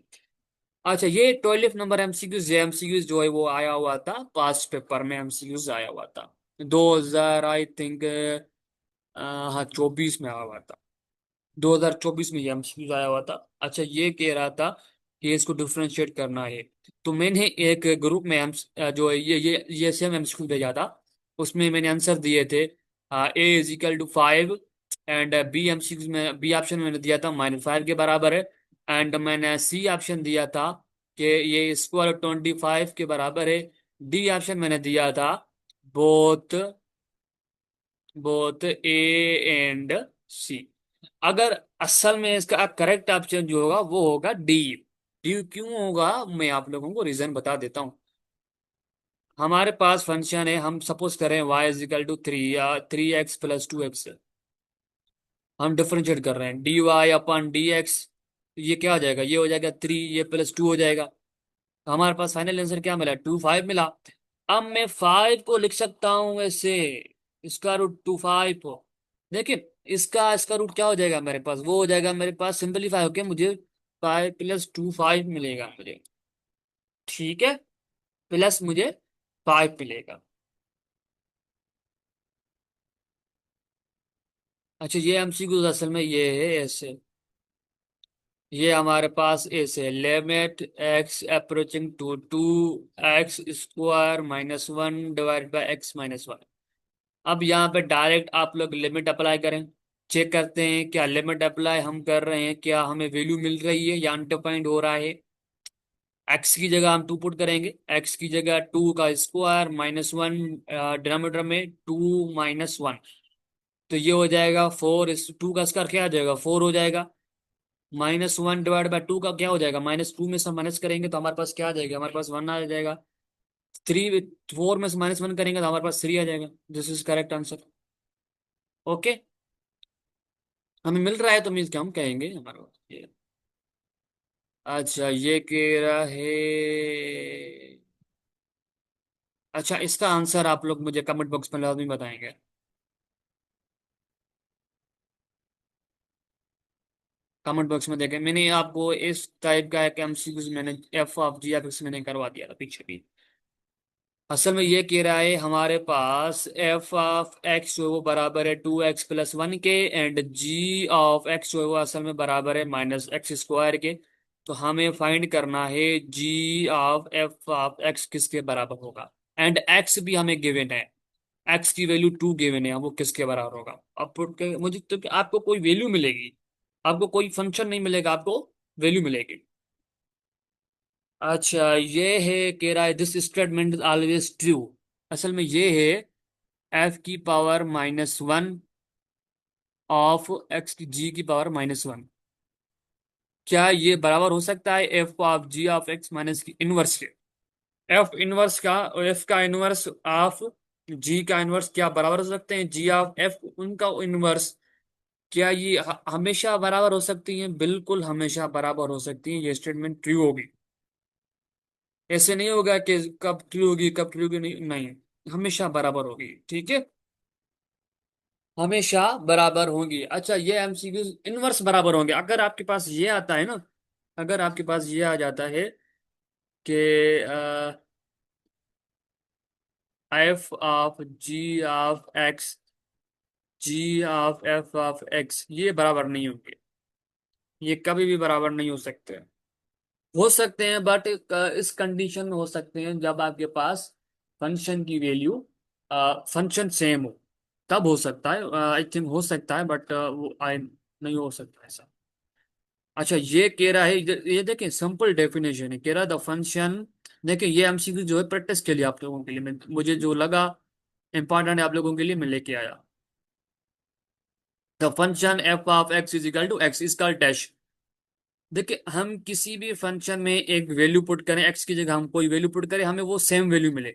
अच्छा, ये 12 नंबर एमसीक्यूज, ये एमसीक्यूज जो है वो आया हुआ था पास्ट पेपर में, एमसीक्यूज आया हुआ था 2000 आई थिंक, हाँ 24 में आया हुआ था, 2024 में ये एमसीक्यूज आया हुआ था। अच्छा, ये कह रहा था कि इसको डिफरेंशिएट करना है, तो मैंने एक ग्रुप में जो है ये सेम एमसीक्यू भेजा था, उसमें मैंने आंसर दिए थे, A is equal to 5, and B MCQ में बी ऑप्शन मैंने दिया था -5 के बराबर है, एंड मैंने सी ऑप्शन दिया था कि ये स्क्वायर 25 के बराबर है। डी ऑप्शन मैंने दिया था बोथ बोथ ए एंड सी। अगर असल में इसका करेक्ट ऑप्शन जो होगा वो होगा डी। डी क्यों होगा, मैं आप लोगों को रीजन बता देता हूँ। हमारे पास फंक्शन है, हम सपोज करें y इज इक्वल टू 3 या 3x प्लस 2x, हम डिफरेंशिएट कर रहे हैं d y upon d x, ये क्या हो जाएगा, ये हो जाएगा 3, ये प्लस 2 हो जाएगा। तो हमारे पास फाइनल आंसर क्या मिला, 2 5 मिला। अब मैं 5 को लिख सकता हूँ ऐसे, इसका रूट 2 5 हो। देखिए, इसका रूट क्या हो जाएगा मेरे पास, वो हो जाएगा मेरे पास सिंपलीफाई होके मुझे 5 प्लस 2 5 मिलेगा मुझे। ठीक है, प्लस मुझे 5 मिलेगा। अच्छा, ये एमसीक्यू असल में ये है ऐसे। ये हमारे पास ऐसे limit x approaching to two x square minus one divide by x minus one. अब यहाँ पे डायरेक्ट आप लोग लिमिट अप्लाई करें। चेक करते हैं क्या लिमिट अप्लाई हम कर रहे हैं, क्या हमें वैल्यू मिल रही है या अनडिफाइंड हो रहा है। एक्स की जगह हम टू पुट करेंगे, एक्स की जगह टू का स्क्वायर माइनस वन, डिनोमिनेटर में टू माइनस वन। तो ये हो जाएगा फोर, इस टू का स्क्वायर क्या आ जाएगा, फोर हो जाएगा। Minus one divide by two का क्या हो जाएगा, माइनस टू में से माइनस करेंगे तो हमारे पास क्या आ जाएगा, हमारे पास वन आ जाएगा। थ्री, फोर में से माइनस वन करेंगे तो हमारे पास थ्री आ जाएगा। This is correct answer. Okay, हमें मिल रहा है तो मीन्स क्या हम कहेंगे हमारे पास ये। अच्छा, ये कह रहा है। अच्छा, इसका आंसर आप लोग मुझे कमेंट बॉक्स में लाजमी बताएंगे। कमेंट बॉक्स में देखें, मैंने आपको इस टाइप का एक एमसीक्यूज मैंने f of g f x मैंने करवा दिया था पीछे भी। असल में ये कह रहा है हमारे पास एफ ऑफ एक्स जो है वो बराबर है टू एक्स प्लस वन के, एंड जी ऑफ एक्स जो है वो असल में बराबर है माइनस एक्स स्क्वायर के। तो हमें फाइंड करना है जी ऑफ एफ ऑफ एक्स किसके बराबर होगा, एंड एक्स भी हमें गिवन है। एक्स की वैल्यू टू गिवन है, वो किसके बराबर होगा। अब पुट के मुझे तो आपको कोई वैल्यू मिलेगी, आपको कोई फंक्शन नहीं मिलेगा, आपको वैल्यू मिलेगी। अच्छा, ये है कह रहा है this statement is always true. असल में ये है एफ की power minus one of x की जी की पावर माइनस वन। क्या ये बराबर हो सकता है f of g of x minus की इनवर्स के। एफ इनवर्स का, एफ का इनवर्स ऑफ जी का इनवर्स क्या बराबर हो सकते हैं, जी ऑफ एफ उनका इनवर्स। क्या ये हमेशा बराबर हो सकती हैं, बिल्कुल हमेशा बराबर हो सकती हैं, ये स्टेटमेंट ट्रू होगी। ऐसे नहीं होगा कि कब ट्रू होगी कब ट्रू होगी, नहीं नहीं, हमेशा बराबर होगी। ठीक है, हमेशा बराबर होंगी। अच्छा, ये एमसीक्यू इनवर्स बराबर होंगे अगर आपके पास ये आता है ना, अगर आपके पास ये आ जाता है कि f of g of x, g of f of x ये बराबर नहीं होंगे, ये कभी भी बराबर नहीं हो सकते हैं बट इस कंडीशन में हो सकते हैं जब आपके पास फंक्शन की वैल्यू, फंक्शन सेम हो, तब हो सकता है। आई थिंक हो सकता है बट वो आई नहीं हो सकता ऐसा। अच्छा, ये कह रहा है, ये देखें सिंपल डेफिनेशन है, कह रहा है द फंक्शन। देखिए ये एमसीक्यू जो है प्रैक्टिस के लिए आप लोगों के लिए मुझे जो लगा इंपॉर्टेंट है आप लोगों के लिए मैं लेके आया। The function f of x is equal to x is called dash. देखिए हम किसी भी फंक्शन में एक वैल्यू पुट करें, एक्स की जगह हम कोई वैल्यू पुट करें, हमें वो सेम वैल्यू मिले।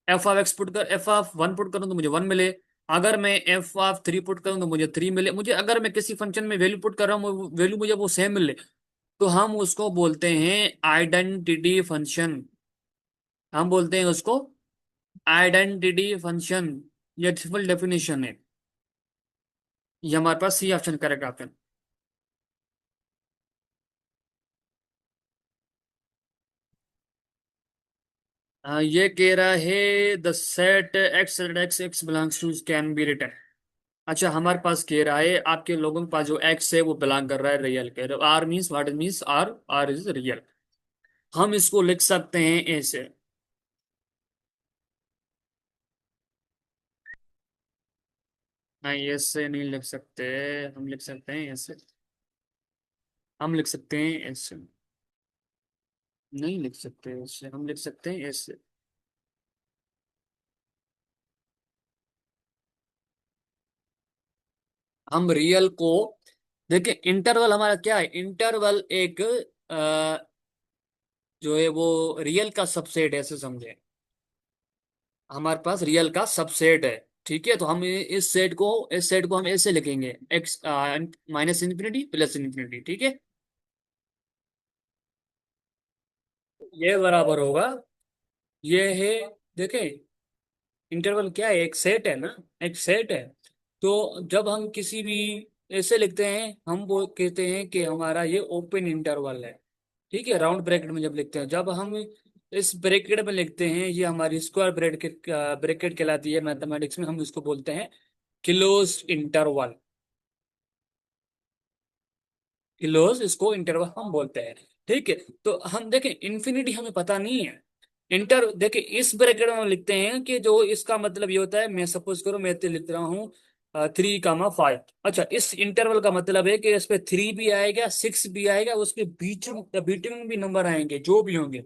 एफ ऑफ एक्स पुट कर, एफ ऑफ वन पुट करूं तो मुझे वन मिले। अगर मैं एफ ऑफ थ्री पुट करूं तो मुझे थ्री मिले। मुझे अगर मैं किसी फंक्शन में वैल्यू पुट कर रहा हूँ वैल्यू मुझे वो सेम मिले, तो हम उसको बोलते हैं आइडेंटिटी फंक्शन। हम बोलते हैं उसको आइडेंटिटी फंक्शन। ये सिंपल डेफिनेशन है। ये हमारे पास सी ऑप्शन करेक्ट ऑप्शन। ये कह रहा है the set x x x belongs to can be written. अच्छा, हमारे पास कह रहा है आपके लोगों के पास जो एक्स है वो बिलोंग कर रहा है रियल के। R means what means r, r is real. हम इसको लिख सकते हैं ऐसे। नहीं, ऐसे नहीं लिख सकते। हम लिख सकते हैं ऐसे। हम लिख सकते हैं ऐसे। नहीं लिख सकते ऐसे, हम लिख सकते हैं ऐसे। हम रियल को, देखिए इंटरवल हमारा क्या है, इंटरवल एक जो है वो रियल का सबसेट है, ऐसे समझे। हमारे पास रियल का सबसेट है। ठीक है, तो हम इस सेट को हम ऐसे लिखेंगे x minus infinity plus infinity. ठीक है, ये बराबर होगा, ये है। देखें इंटरवल क्या है, एक सेट है ना, एक सेट है। तो जब हम किसी भी ऐसे लिखते हैं, हम वो कहते हैं कि हमारा ये ओपन इंटरवल है। ठीक है, राउंड ब्रैकेट में जब लिखते हैं, जब हम इस ब्रैकेट में लिखते हैं, ये हमारी स्क्वायर ब्रैकेट ब्रैकेट कहलाती है मैथमेटिक्स में, हम इसको बोलते हैं क्लोज इंटरवल। क्लोज इसको इंटरवल हम बोलते हैं। ठीक है, तो हम देखें इन्फिनिटी हमें पता नहीं है। इंटर देखें इस ब्रैकेट में हम लिखते हैं कि जो इसका मतलब ये होता है, मैं सपोज करो मैं तो लिख रहा हूँ 3, 5। अच्छा, इस इंटरवल का मतलब है कि इस पे 3 भी आएगा, 6 भी आएगा, उसके बीच बीच में भी नंबर आएंगे, जो भी होंगे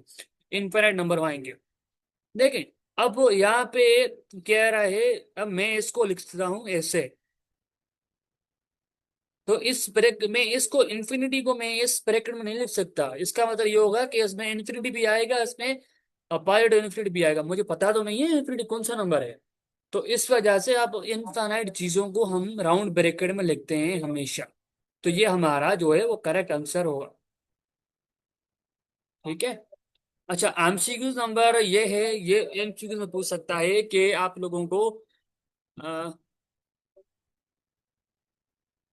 इनफिनिट नंबर आएंगे। देखें, अब यहाँ पे कह रहा है, अब मैं इसको लिखता हूँ ऐसे। तो इस ब्रैकेट में इसको इन्फिनिटी को मैं इस ब्रैकेट में नहीं लिख सकता, इसका मतलब ये होगा कि इसमें इन्फिनिटी भी आएगा, इसमें पाइड इन्फिनिटी भी आएगा, मुझे पता तो नहीं है इन्फिनिटी कौन सा नंबर है। तो इस वजह से अब इनफाइनाइट चीजों को हम राउंड ब्रैकेट में लिखते हैं हमेशा। तो ये हमारा जो है वो करेक्ट आंसर होगा। ठीक है। अच्छा, एमसीक्यू नंबर ये है, ये एमसीक्यू में पूछ सकता है कि आप लोगों को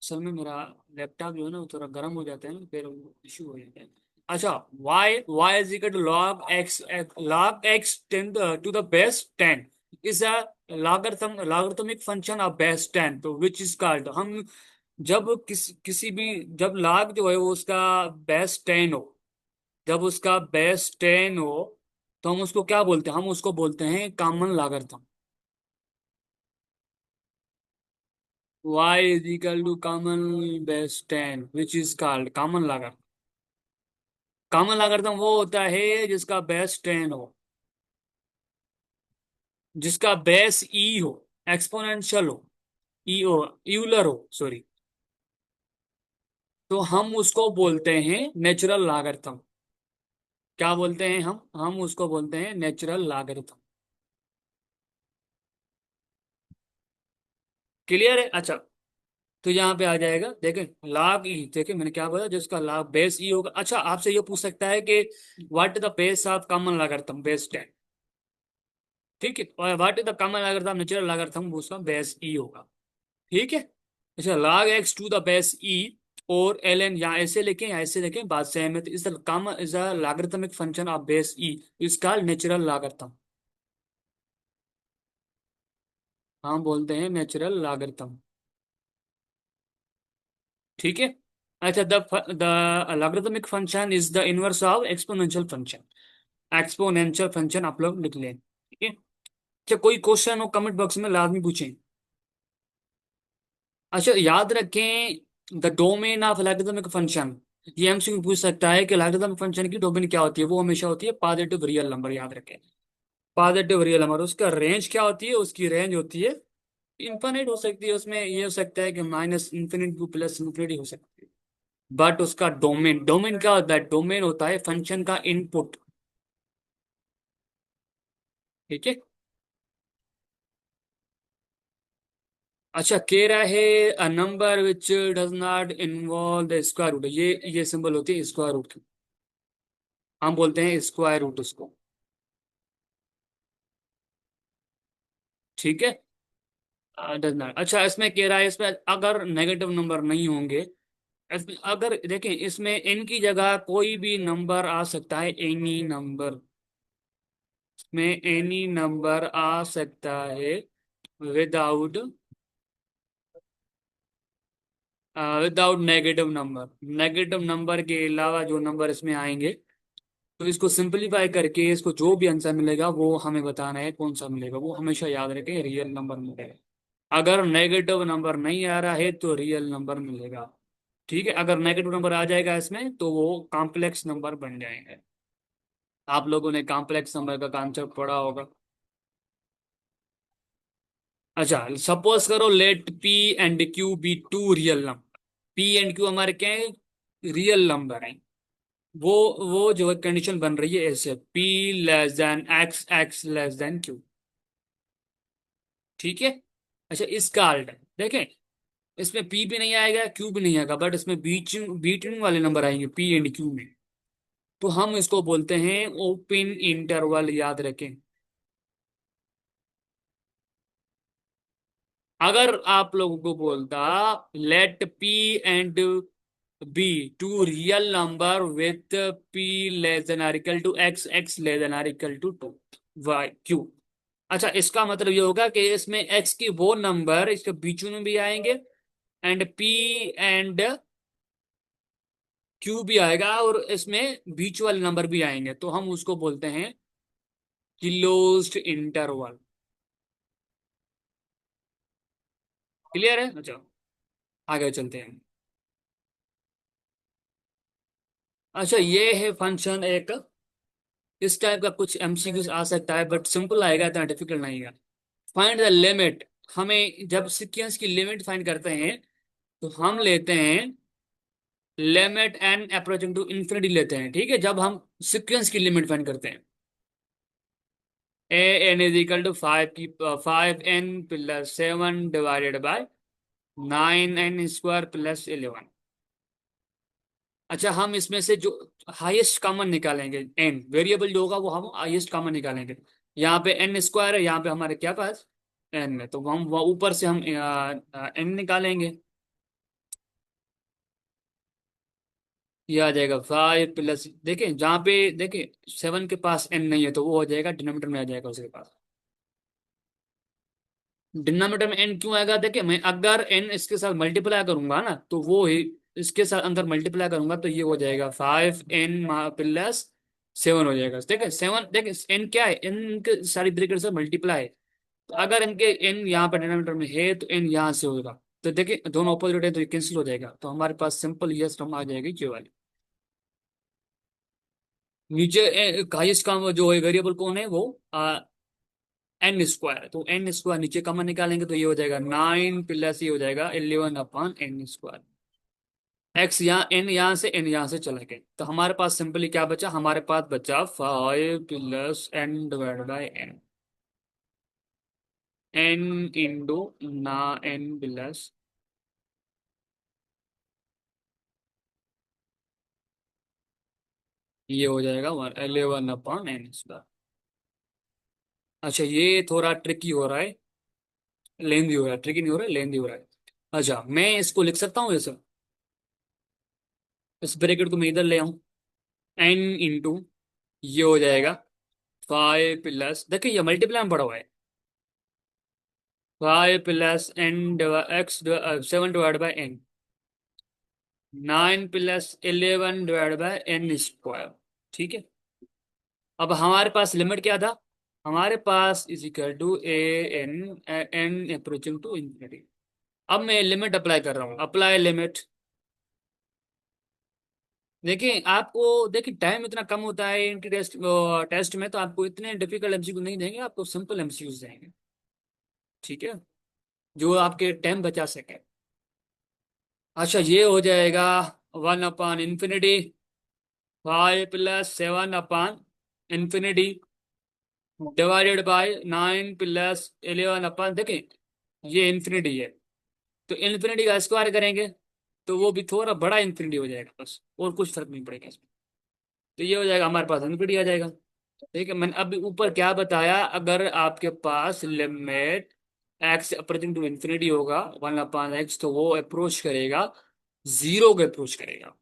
असल में मेरा लैपटॉप जो है ना वो थोड़ा गर्म हो जाता है ना, फिर इशू हो जाता है। अच्छा, y is equal to log x ten to the base 10 is a logarithmic function of base 10, तो विच इज कॉल्ड। हम जब किसी भी, जब लॉग जो है वो उसका बेस 10 हो, जब उसका बेस 10 हो, तो हम उसको क्या बोलते हैं, हम उसको बोलते हैं common logarithm. y is equal to common base 10 which is called common logarithm। Common logarithm वो होता है जिसका बेस 10 हो, जिसका बेस ई हो, एक्सपोनेंशियल हो, ई हो, यूलर हो, सॉरी। तो हम उसको बोलते हैं नेचुरल लॉगरिथम। क्या बोलते हैं हम उसको बोलते हैं नेचुरल लॉगरिथम। क्लियर है। अच्छा, तो यहाँ पे आ जाएगा, देखें log ई, देखें मैंने क्या बोला, जिसका log बेस ई होगा। अच्छा, आपसे ये पूछ सकता है कि what is the base of common logarithm, base 10। ठीक है, और what is the common logarithm natural logarithm, उसका बेस ई होगा। ठीक है। अच्छा, log x to the base e और एल एन, यहाँ ऐसे लिखें या ऐसे लिखें, बात सेम है। तो is the common is the logarithmic function of base E is called natural logarithm. हम बोलते हैं नेचुरल लॉगरिथम। ठीक है। अच्छा, the logarithmic function is the inverse of exponential function. Exponential function आप लोग लिख लें। ठीक है। अच्छा, कोई क्वेश्चन हो कमेंट बॉक्स में लाजमी पूछें। अच्छा, याद रखें the domain of logarithmic function, ये एमसीक्यू पूछ सकता है कि लॉगरिथमिक फंक्शन की डोमेन क्या होती है, वो हमेशा होती है पॉजिटिव रियल नंबर। याद रखें, पॉजिटिव रियल नंबर, उसका रेंज क्या होती है, उसकी रेंज होती है इनफिनिट, हो सकती है उसमें ये हो सकता है कि minus infinite two plus infinity हो सकती है। बट उसका डोमेन, डोमेन क्या होता है, डोमेन होता है फंक्शन का इनपुट। ठीक है। अच्छा, कह रहा है a number which does not involve the square root, ये सिंबल होती है स्क्वायर रूट की, हम बोलते हैं स्क्वायर रूट उसको। ठीक है। डज नॉट, अच्छा इसमें कह रहा है इसमें अगर नेगेटिव नंबर नहीं होंगे, इसमें अगर देखें इसमें n की जगह कोई भी नंबर आ सकता है, एनी नंबर, में एनी नंबर आ सकता है without without negative number. Negative number के अलावा जो नंबर इसमें आएंगे, तो इसको सिंपलीफाई करके इसको जो भी आंसर मिलेगा वो हमें बताना है कौन सा मिलेगा, वो हमेशा याद रखें रियल नंबर मिलेगा। अगर नेगेटिव नंबर नहीं आ रहा है तो रियल नंबर मिलेगा। ठीक है, अगर नेगेटिव नंबर आ जाएगा इसमें तो वो कॉम्प्लेक्स नंबर बन जाएंगे। आप लोगों ने कॉम्प्लेक्स नंबर का कॉन्सेप्ट पढ़ा होगा। अच्छा, सपोज करो let p and q be two real number. P and q हमारे क्या है, रियल नंबर है। वो वो जो है कंडीशन बन रही है ऐसे, P less then x, x less then Q. ठीक है। अच्छा, इसका अल्ट देखें, इसमें पी भी नहीं आएगा, क्यू भी नहीं आएगा, बट इसमें बीच बीटवीन वाले नंबर आएंगे पी एंड क्यू में। तो हम इसको बोलते हैं ओपन इंटरवल। याद रखें, अगर आप लोगों को बोलता let p and b two real number with p less than or equal to x, x less than or equal to two, y q. अच्छा, इसका मतलब ये होगा कि इसमें एक्स की वो नंबर इसके बीच में भी आएंगे, एंड पी एंड क्यू भी आएगा, और इसमें बीच वाले नंबर भी आएंगे, तो हम उसको बोलते हैं क्लोज्ड इंटरवल। क्लियर है? अच्छा, आगे चलते हैं। अच्छा, ये है फंक्शन एक। इस टाइप का कुछ एमसीक्यूज आ सकता है, बट सिंपल आएगा, इतना डिफिकल्ट नहीं है। Find the limit. हमें जब सीक्वेंस की लिमिट फाइंड करते हैं, तो हम लेते हैं limit n approaching to infinity लेते हैं, ठीक है, जब हम सीक्वेंस की लिमिट फाइंड करते हैं। A n is equal to five की 5n+7 डिवाइडेड बाय 9n² + 11। अच्छा, हम इसमें से जो हाईएस्ट कॉमन निकालेंगे, एन वेरिएबल जो होगा वो हम हाईएस्ट कॉमन निकालेंगे। यहाँ पे n² है, यहाँ पे हमारे क्या पास n है, तो हम वो ऊपर से हम n निकालेंगे। ये आ जाएगा 5 प्लस, देखें जहाँ पे देखें 7 के पास n नहीं है, तो वो हो जाएगा डिनोमिनेटर में आ जाएगा उसके पास। डिनोमिनेटर में n क्यों आएगा? देखिए, मैं अगर n इसके साथ मल्टीप्लाई करूंगा ना, तो वो ही इसके साथ अंदर मल्टीप्लाई करूंगा, तो ये हो जाएगा 5n+7 हो जाएगा। देखिए 7, देखिए n क्या है, n के सारी ब्रैकेट से मल्टीप्लाई है, तो अगर इनके n यहाँ पर डिनोमिनेटर में है, तो n यहाँ से होगा, तो देखिए दोनों अपोजिट है, तो ये कैंसिल हो जाएगा, तो हमारे पास सिंपल यस टर्म आ जाएगी ये वाली। नीचे हाईएस्ट का जो है वेरिएबल कौन है, वो n², तो n² नीचे कॉमन निकालेंगे, तो ये हो जाएगा 9 प्लस ये हो जाएगा 11/n²। x यहाँ n यहाँ से n यहाँ से चले गए, तो हमारे पास सिंपली क्या बचा, हमारे पास बचा 5 + n/n, n इंटू ना n+, ये हो जाएगा 11/n²। अच्छा, ये थोड़ा ट्रिकी हो रहा है, लेंदी हो रहा है, ट्रिकी नहीं हो रहा है, लेंदी हो रहा है। अच्छा, मैं इसको लिख सकता हूँ जैसे, इस ब्रैकेट को मैं इधर ले आऊं, n इंटू ये हो जाएगा 5 प्लस, देखिए ये मल्टीप्लाई में पड़ा हुआ है, 5 + n x 7 divide by n, 9 + 11 divide by n²। ठीक है, अब हमारे पास लिमिट क्या था, हमारे पास is equal to a n, n approaching to infinity. अब मैं लिमिट अप्लाई कर रहा हूँ, अप्लाई लिमिट। देखिए आपको, देखिए टाइम इतना कम होता है इनके टेस्ट में, तो आपको इतने डिफिकल्ट एमसीक्यू नहीं देंगे, आपको सिंपल एमसीक्यूज देंगे, ठीक है, जो आपके टाइम बचा सके। अच्छा, ये हो जाएगा 1/∞, 5 + 7/∞, डिवाइडेड बाय 9 + 11 देखिए ये इन्फिनिटी है, तो इन्फिनिटी का स्क्वायर करेंगे, तो वो भी थोड़ा बड़ा इन्फिनिटी हो जाएगा बस, और कुछ फर्क नहीं पड़ेगा इसमें, तो ये हो जाएगा हमारे पास इन्फिनिटी आ जाएगा। ठीक है, मैंने अभी ऊपर क्या बताया, अगर आपके पास limit x approaching to infinity होगा 1/x, तो वो अप्रोच करेगा जीरो को, अप्रोच करेगा,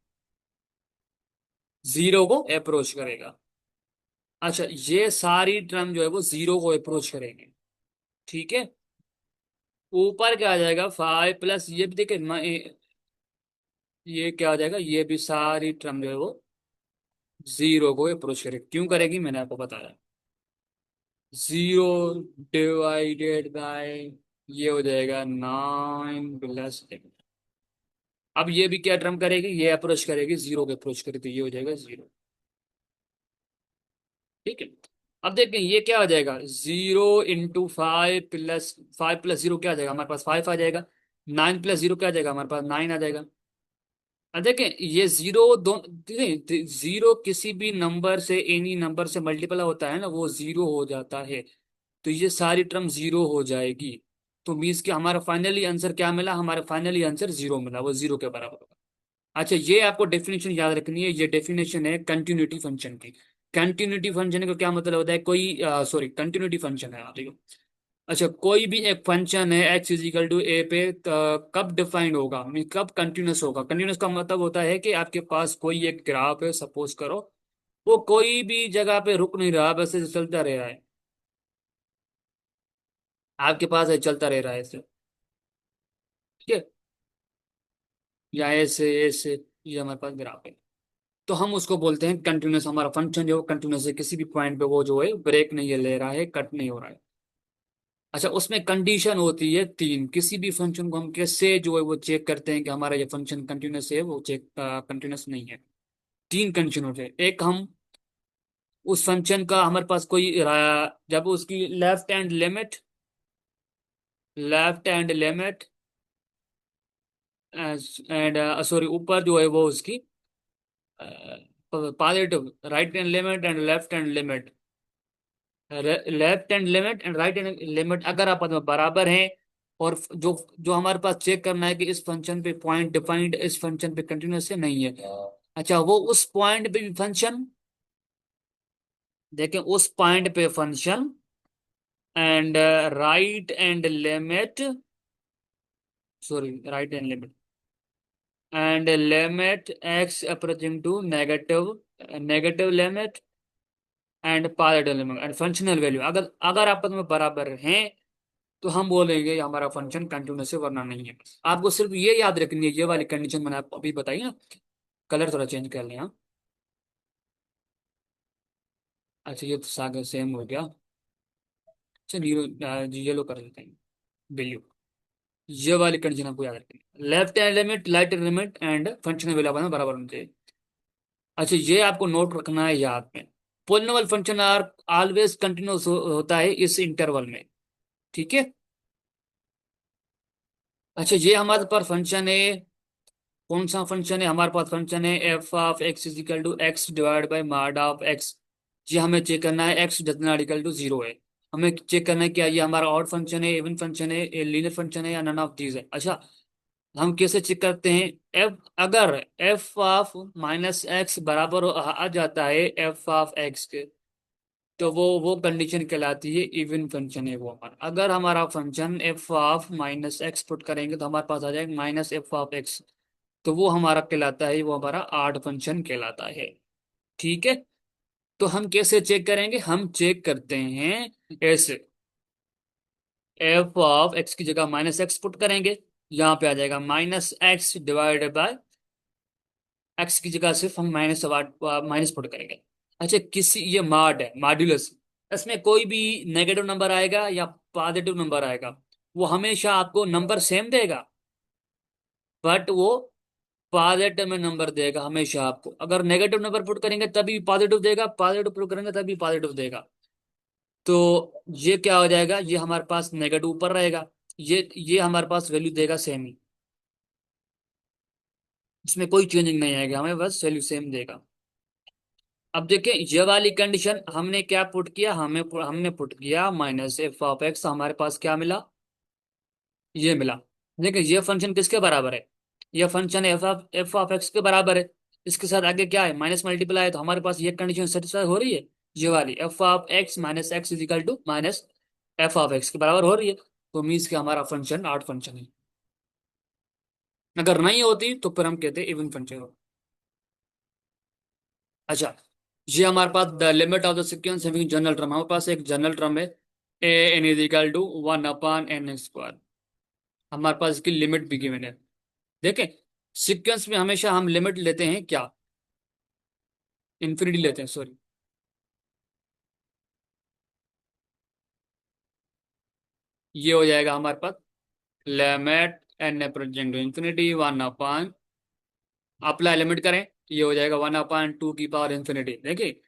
जीरो को अप्रोच करेगा। अच्छा, ये सारी टर्म जो है वो जीरो को अप्रोच करेंगे, ठीक है। ऊपर क्या आ जाएगा 5 प्लस, ये भी देखिए ये क्या आ जाएगा, ये भी सारी टर्म जो है वो जीरो को अप्रोच करेगी, क्यों करेगी मैंने आपको बताया, जीरो डिवाइडेड बाय ये हो जाएगा 9 + 11। अब ये भी क्या टर्म करेगी, ये अप्रोच करेगी जीरो को अप्रोच करेगी, तो ये हो जाएगा जीरो। ठीक है, अब देखें ये क्या हो जाएगा, 0 × 5 + 5 + 0 क्या आ जाएगा, हमारे पास 5 आ जाएगा, 9 + 0 क्या आ जाएगा, हमारे पास 9 आ जाएगा। अब देखें ये जीरो दो, देखें जीरो किसी भी नंबर से, एनी नंबर से मल्टीपल होता है ना, वो जीरो हो जाता है, तो ये सारी टर्म जीरो हो जाएगी, तो मीन्स कि हमारा फाइनली आंसर क्या मिला, हमारा फाइनली आंसर जीरो मिला, वो जीरो के बराबर होगा। अच्छा, ये आपको डेफिनेशन याद रखनी है, ये डेफिनेशन है कंटिन्यूटी फंक्शन की। कंटिन्यूटी फंक्शन का क्या मतलब होता है, कोई सॉरी कंटिन्यूटी फंक्शन है, ठीक है, अच्छा, कोई भी एक फंक्शन है एक्स इज इक्वल टू ए पे, कब डिफाइंड होगा, मीन कब कंटिन्यूस होगा। कंटिन्यूस का मतलब होता है कि आपके पास कोई एक ग्राफ है, सपोज करो, वो कोई भी जगह पे रुक नहीं रहा, बस ऐसे चलता रह रहा है, आपके पास है, चलता रह रहा है ऐसे। ठीक है, या ऐसे ऐसे, ये हमारे पास ग्राफ है, तो हम उसको बोलते हैं कंटिन्यूस। हमारा फंक्शन जो कंटिन्यूस है, किसी भी पॉइंट पे वो जो है ब्रेक नहीं है, ले रहा है, कट नहीं हो रहा है। अच्छा, उसमें कंडीशन होती है तीन, किसी भी फंक्शन को हम कैसे जो है वो चेक करते हैं कि हमारा ये फंक्शन कंटिन्यूस है, वो चेक कंटिन्यूस नहीं है। तीन कंडीशन होते हैं। एक, हम उस फंक्शन का हमारे पास कोई जब उसकी left hand limit and sorry, ऊपर जो है वो उसकी positive, right hand limit and left hand limit, right hand limit अगर आपस में बराबर हैं, और जो जो हमारे पास चेक करना है कि इस फंक्शन पे पॉइंट डिफाइंड इस फंक्शन पे कंटिन्यूस है नहीं है। अच्छा, वो उस पॉइंट पे भी फंक्शन, देखें उस पॉइंट पे function and right hand limit, sorry right hand limit and limit x approaching to negative, negative limit and positive limit and functional value अगर अगर आपस में बराबर हैं, तो हम बोलेंगे ये हमारा फंक्शन कंटिन्यूस है, वरना नहीं है। आपको सिर्फ ये याद रखनी है, ये वाली कंडीशन मैंने आपको अभी बताई ना। कलर थोड़ा चेंज कर लें, हाँ। अच्छा, ये तो सागर सेम हो गया। चलिए येलो कर देते हैं, वैल्यू। ये वाली कंडीशन आपको याद रखनी है, left hand limit right hand limit and functional value आपस में बराबर होनी चाहिए। अच्छा, ये आपको नोट रखना है याद में। Polynomial function are always continuous होता है इस इंटरवल में। ठीक है। अच्छा, ये हमारे पास फंक्शन है, कौन सा फंक्शन है हमारे पास, फंक्शन है f of x is equal to x divide by mod of x. ये हमें चेक करना है x does not equal to zero है। हमें चेक करना है क्या ये हमारा ऑड फंक्शन है, इवन फंक्शन है, लीनियर फंक्शन है, या नन ऑफ दीज है। अच्छा, हम कैसे चेक करते हैं, एफ अगर एफ ऑफ माइनस एक्स बराबर आ जाता है एफ ऑफ एक्स के, तो वो कंडीशन कहलाती है इवन फंक्शन है वो हमारा। अगर हमारा function f of minus x put करेंगे तो हमारे पास आ जाएगा माइनस एफ ऑफ एक्स, तो वो हमारा कहलाता है, वो हमारा आड फंक्शन कहलाता है। ठीक है। तो हम कैसे चेक करेंगे, हम चेक करते हैं ऐसे, एफ ऑफ एक्स की जगह माइनस एक्स पुट करेंगे, यहाँ पे आ जाएगा minus x divided by x की जगह सिर्फ हम माइनस पुट करेंगे। अच्छा, किसी ये मॉड है, मॉड्यूलस, इसमें कोई भी नेगेटिव नंबर आएगा या पॉजिटिव नंबर आएगा, वो हमेशा आपको नंबर सेम देगा, बट वो पॉजिटिव में नंबर देगा हमेशा आपको। अगर नेगेटिव नंबर पुट करेंगे तभी पॉजिटिव देगा, पॉजिटिव पुट करेंगे तभी पॉजिटिव देगा। तो ये क्या हो जाएगा, ये हमारे पास नेगेटिव ऊपर रहेगा, ये हमारे पास वैल्यू देगा सेम ही, इसमें कोई चेंजिंग नहीं आएगा, हमें बस वैल्यू सेम देगा। अब देखें, ये वाली कंडीशन हमने क्या पुट किया, हमने पुट किया माइनस एफ ऑफ एक्स, हमारे पास क्या मिला, ये मिला। देखिए, ये फंक्शन किसके बराबर है, ये फंक्शन एफ ऑफ एक्स के बराबर है। इसके साथ आगे क्या है, माइनस मल्टीप्लाई है, तो हमारे पास ये कंडीशन सेटिस्फाई हो रही है, ये वाली f of x minus x is equal to minus f of x के बराबर हो रही है, तो मीन्स कि हमारा फंक्शन आड फंक्शन है। अगर नहीं होती तो फिर हम कहते इवन फंक्शन हो। अच्छा, ये हमारे पास the limit of the sequence having general term, हमारे पास एक जनरल टर्म है, a n is equal to one upon n square, हमारे पास इसकी लिमिट भी गिवन है। देखें, सीक्वेंस में हमेशा हम लिमिट लेते हैं क्या, इन्फिनिटी लेते हैं, सॉरी। ये हो जाएगा हमारे पास limit n approaching to infinity one upon, apply limit करें, ये हो जाएगा वन अपॉन टू की पावर इन्फिनिटी। देखिए,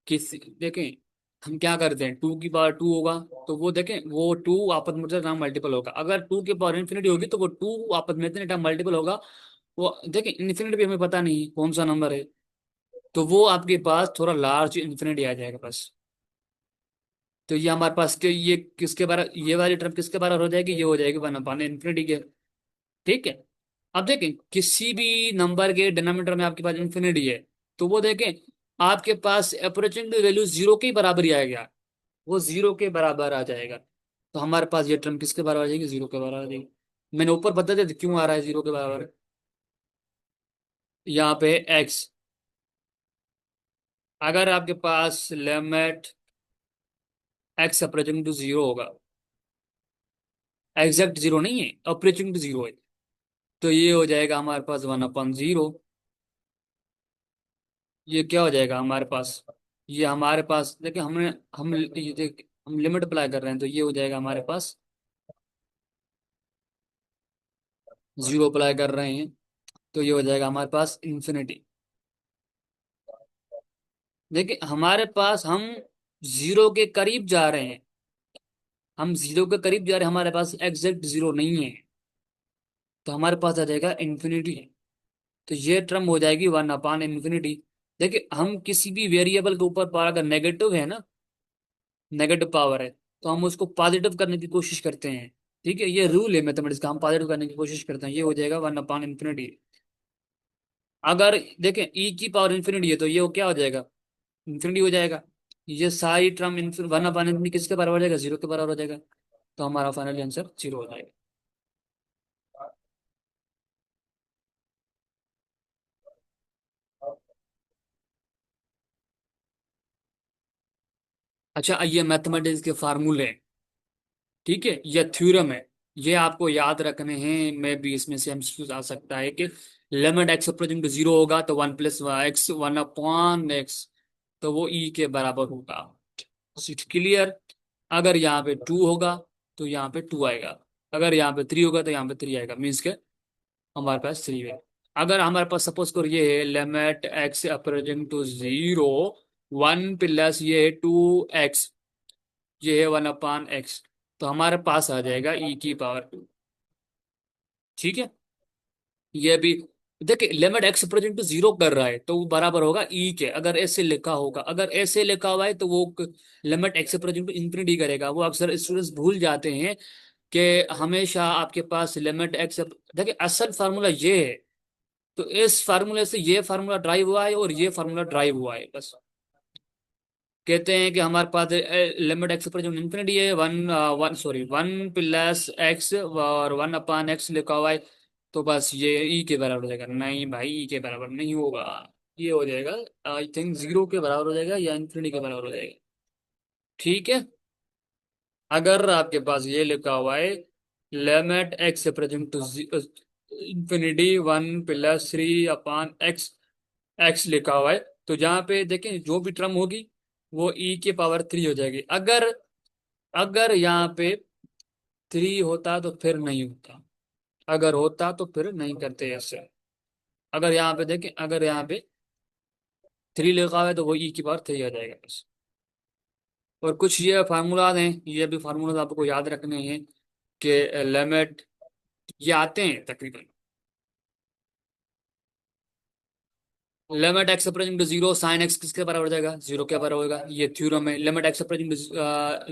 किस देखें, हम क्या करते हैं, टू की पावर टू होगा, तो वो देखें वो टू आपस में इतना मल्टीपल होगा, अगर टू की पावर इन्फिनिटी होगी तो वो टू आपस में इतने टाइम मल्टीपल होगा। वो देखें, इन्फिनिटी भी हमें पता नहीं कौन सा नंबर है, तो वो आपके पास थोड़ा लार्ज इन्फिनिटी आ जाएगा बस। तो ये हमारे पास के ये किसके बारे, ये वाली टर्म किसके बराबर हो जाएगी, ये हो जाएगी वन अपॉन इन्फिनिटी के। ठीक है। अब देखें, किसी भी नंबर के डिनोमिनेटर में आपके पास इन्फिनिटी है, तो वो देखें आपके पास अप्रोचिंग टू वैल्यू जीरो के बराबर ही आएगा, वो जीरो के बराबर आ जाएगा। तो हमारे पास ये टर्म किसके बराबर आ जाएगी, जीरो के बराबर आ जाएगी। मैंने ऊपर बता दिया था क्यों आ रहा है जीरो के बराबर। यहाँ पे एक्स, अगर आपके पास limit x approaching to zero होगा, एग्जैक्ट जीरो नहीं है, अप्रोचिंग टू जीरो है, तो ये हो जाएगा हमारे पास 1/0। ये क्या हो जाएगा हमारे पास, ये हमारे पास देखिए हमने हम ये देख हम लिमिट अप्लाई कर रहे हैं, तो ये हो जाएगा हमारे पास, जीरो अप्लाई कर रहे हैं, तो ये हो जाएगा हमारे पास इंफिनिटी। देखिए हमारे पास हम जीरो के करीब जा रहे हैं, हम जीरो के करीब जा रहे हैं, हमारे पास एग्जैक्ट जीरो नहीं है, तो हमारे पास आ जाएगा इंफिनिटी। तो ये टर्म हो जाएगी 1/infinity। देखिए हम किसी भी वेरिएबल के ऊपर पावर अगर नेगेटिव है ना, नेगेटिव पावर है, तो हम उसको पॉजिटिव करने की कोशिश करते हैं। ठीक है, ये रूल है मैथमेटिक्स का, हम पॉजिटिव करने की कोशिश करते हैं, ये हो जाएगा 1/infinity। अगर देखें ई की पावर इंफिनिटी है, तो ये क्या हो जाएगा, इंफिनिटी हो जाएगा। ये सारी टर्म 1/infinity किसके बराबर हो जाएगा, जीरो के बराबर हो जाएगा, तो हमारा फाइनल आंसर जीरो हो जाएगा। अच्छा, ये मैथमेटिक्स के फार्मूले हैं, ठीक है, ये थ्योरम है, ये आपको याद रखने हैं। मैं भी इसमें से एमसीक्यू आ सकता है कि limit x approaching to zero होगा तो 1 + एक्स 1/x, तो वो ई के बराबर होगा। क्लियर। अगर यहाँ पे टू होगा तो यहाँ पे टू आएगा, अगर यहाँ पे थ्री होगा तो यहाँ पे थ्री आएगा, मीन्स के हमारे पास थ्री है। अगर हमारे पास सपोज करो ये है limit x approaching to zero 1 + ये 2x, ये है 1/x, तो हमारे पास आ जाएगा ई की पावर टू। ठीक है, ये भी देखिए limit x approaching to zero कर रहा है तो वो बराबर होगा ई के, अगर ऐसे लिखा होगा, अगर ऐसे लिखा हुआ है तो वो limit x approaching to infinity करेगा। वो अक्सर स्टूडेंट्स भूल जाते हैं कि हमेशा आपके पास लिमिट एक्स, देखिए असल फार्मूला ये है, तो इस फार्मूले से ये फार्मूला ड्राइव हुआ है और ये फार्मूला ड्राइव हुआ है बस। कहते हैं कि हमारे पास लिमिट एक्स पर जो इन्फिनिटी है, वन प्लस एक्स और 1/x लिखा हुआ है, तो बस ये ई के बराबर हो जाएगा। नहीं भाई, ई के बराबर नहीं होगा, ये हो जाएगा आई थिंक जीरो के बराबर हो जाएगा या इन्फिनिटी के बराबर हो जाएगा। ठीक है, अगर आपके पास ये लिखा हुआ है limit x present to infinity 1 + 3/x, x लिखा हुआ है, तो जहाँ पे देखें जो भी टर्म होगी वो ई के पावर थ्री हो जाएगी। अगर अगर यहाँ पे थ्री होता तो फिर नहीं होता, अगर होता तो फिर नहीं करते ऐसे। अगर यहाँ पे देखें, अगर यहाँ पे थ्री लिखा हुआ है तो वो ई की पावर थ्री आ जाएगा बस। और कुछ ये फार्मूलाज हैं, ये भी फार्मूलाज आपको याद रखने हैं कि लिमिट, ये आते हैं तकरीबन। Limit x approaching to zero sine x किसके बराबर हो जाएगा, जीरो के बराबर होगा, ये थ्योरम है। Limit x approaching to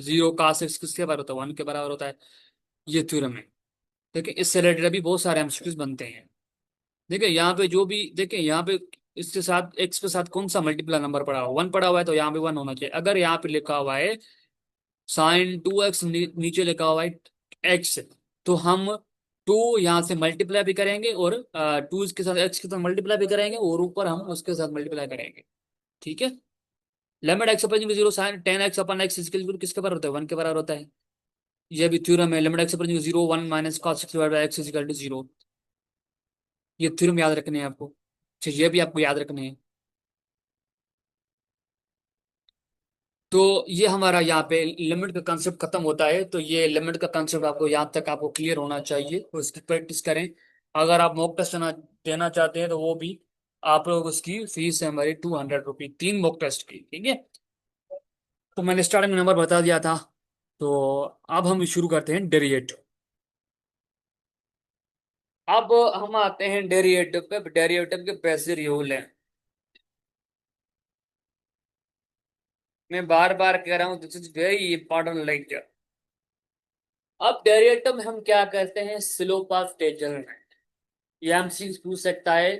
zero cos x किसके बराबर होता है, वन के बराबर होता है, ये थ्योरम है। देखिए इससे रिलेटेड अभी बहुत सारे एमसीक्यूज बनते हैं। देखिए यहाँ पे जो भी देखिए यहाँ पे इसके साथ एक्स के साथ कौन सा मल्टीप्लाई नंबर पड़ा हुआ, वन पड़ा हुआ है, तो यहाँ पे वन होना चाहिए। अगर यहाँ पे लिखा हुआ है साइन 2x, नीचे लिखा हुआ है एक्स, तो हम टू यहाँ से मल्टीप्लाई भी करेंगे और टू इसके साथ एक्स के साथ मल्टीप्लाई भी करेंगे और ऊपर हम उसके साथ मल्टीप्लाई करेंगे। ठीक है, limit x approaching zero sine 10x/x किसके बराबर होता है, वन के बराबर होता है। ये भी थ्योरम है, limit x approaching zero 1 - cos x/x 0। ये थ्योरम याद रखने हैं आपको, अच्छा ये भी आपको याद रखने हैं। तो ये हमारा यहाँ पे लिमिट का कंसेप्ट खत्म होता है, तो ये लिमिट का कंसेप्ट आपको यहाँ तक आपको क्लियर होना चाहिए, तो उसकी प्रैक्टिस करें। अगर आप मॉक टेस्ट देना चाहते हैं तो वो भी आप लोग, उसकी फीस है हमारी 200 रुपी, 3 मॉक टेस्ट की। ठीक है, तो मैंने स्टार्टिंग में नंबर बता दिया था, तो अब हम शुरू करते हैं डेरिवेटिव। अब हम आते हैं डेरिवेटिव पे, डेरिवेटिव के बेसिक रूल हैं। मैं बार बार कह रहा हूँ, this is very important lecture. अब डेरिवेटिव में हम क्या करते हैं, स्लोप ऑफ टेंजेंट, ये हमसे पूछ सकता है।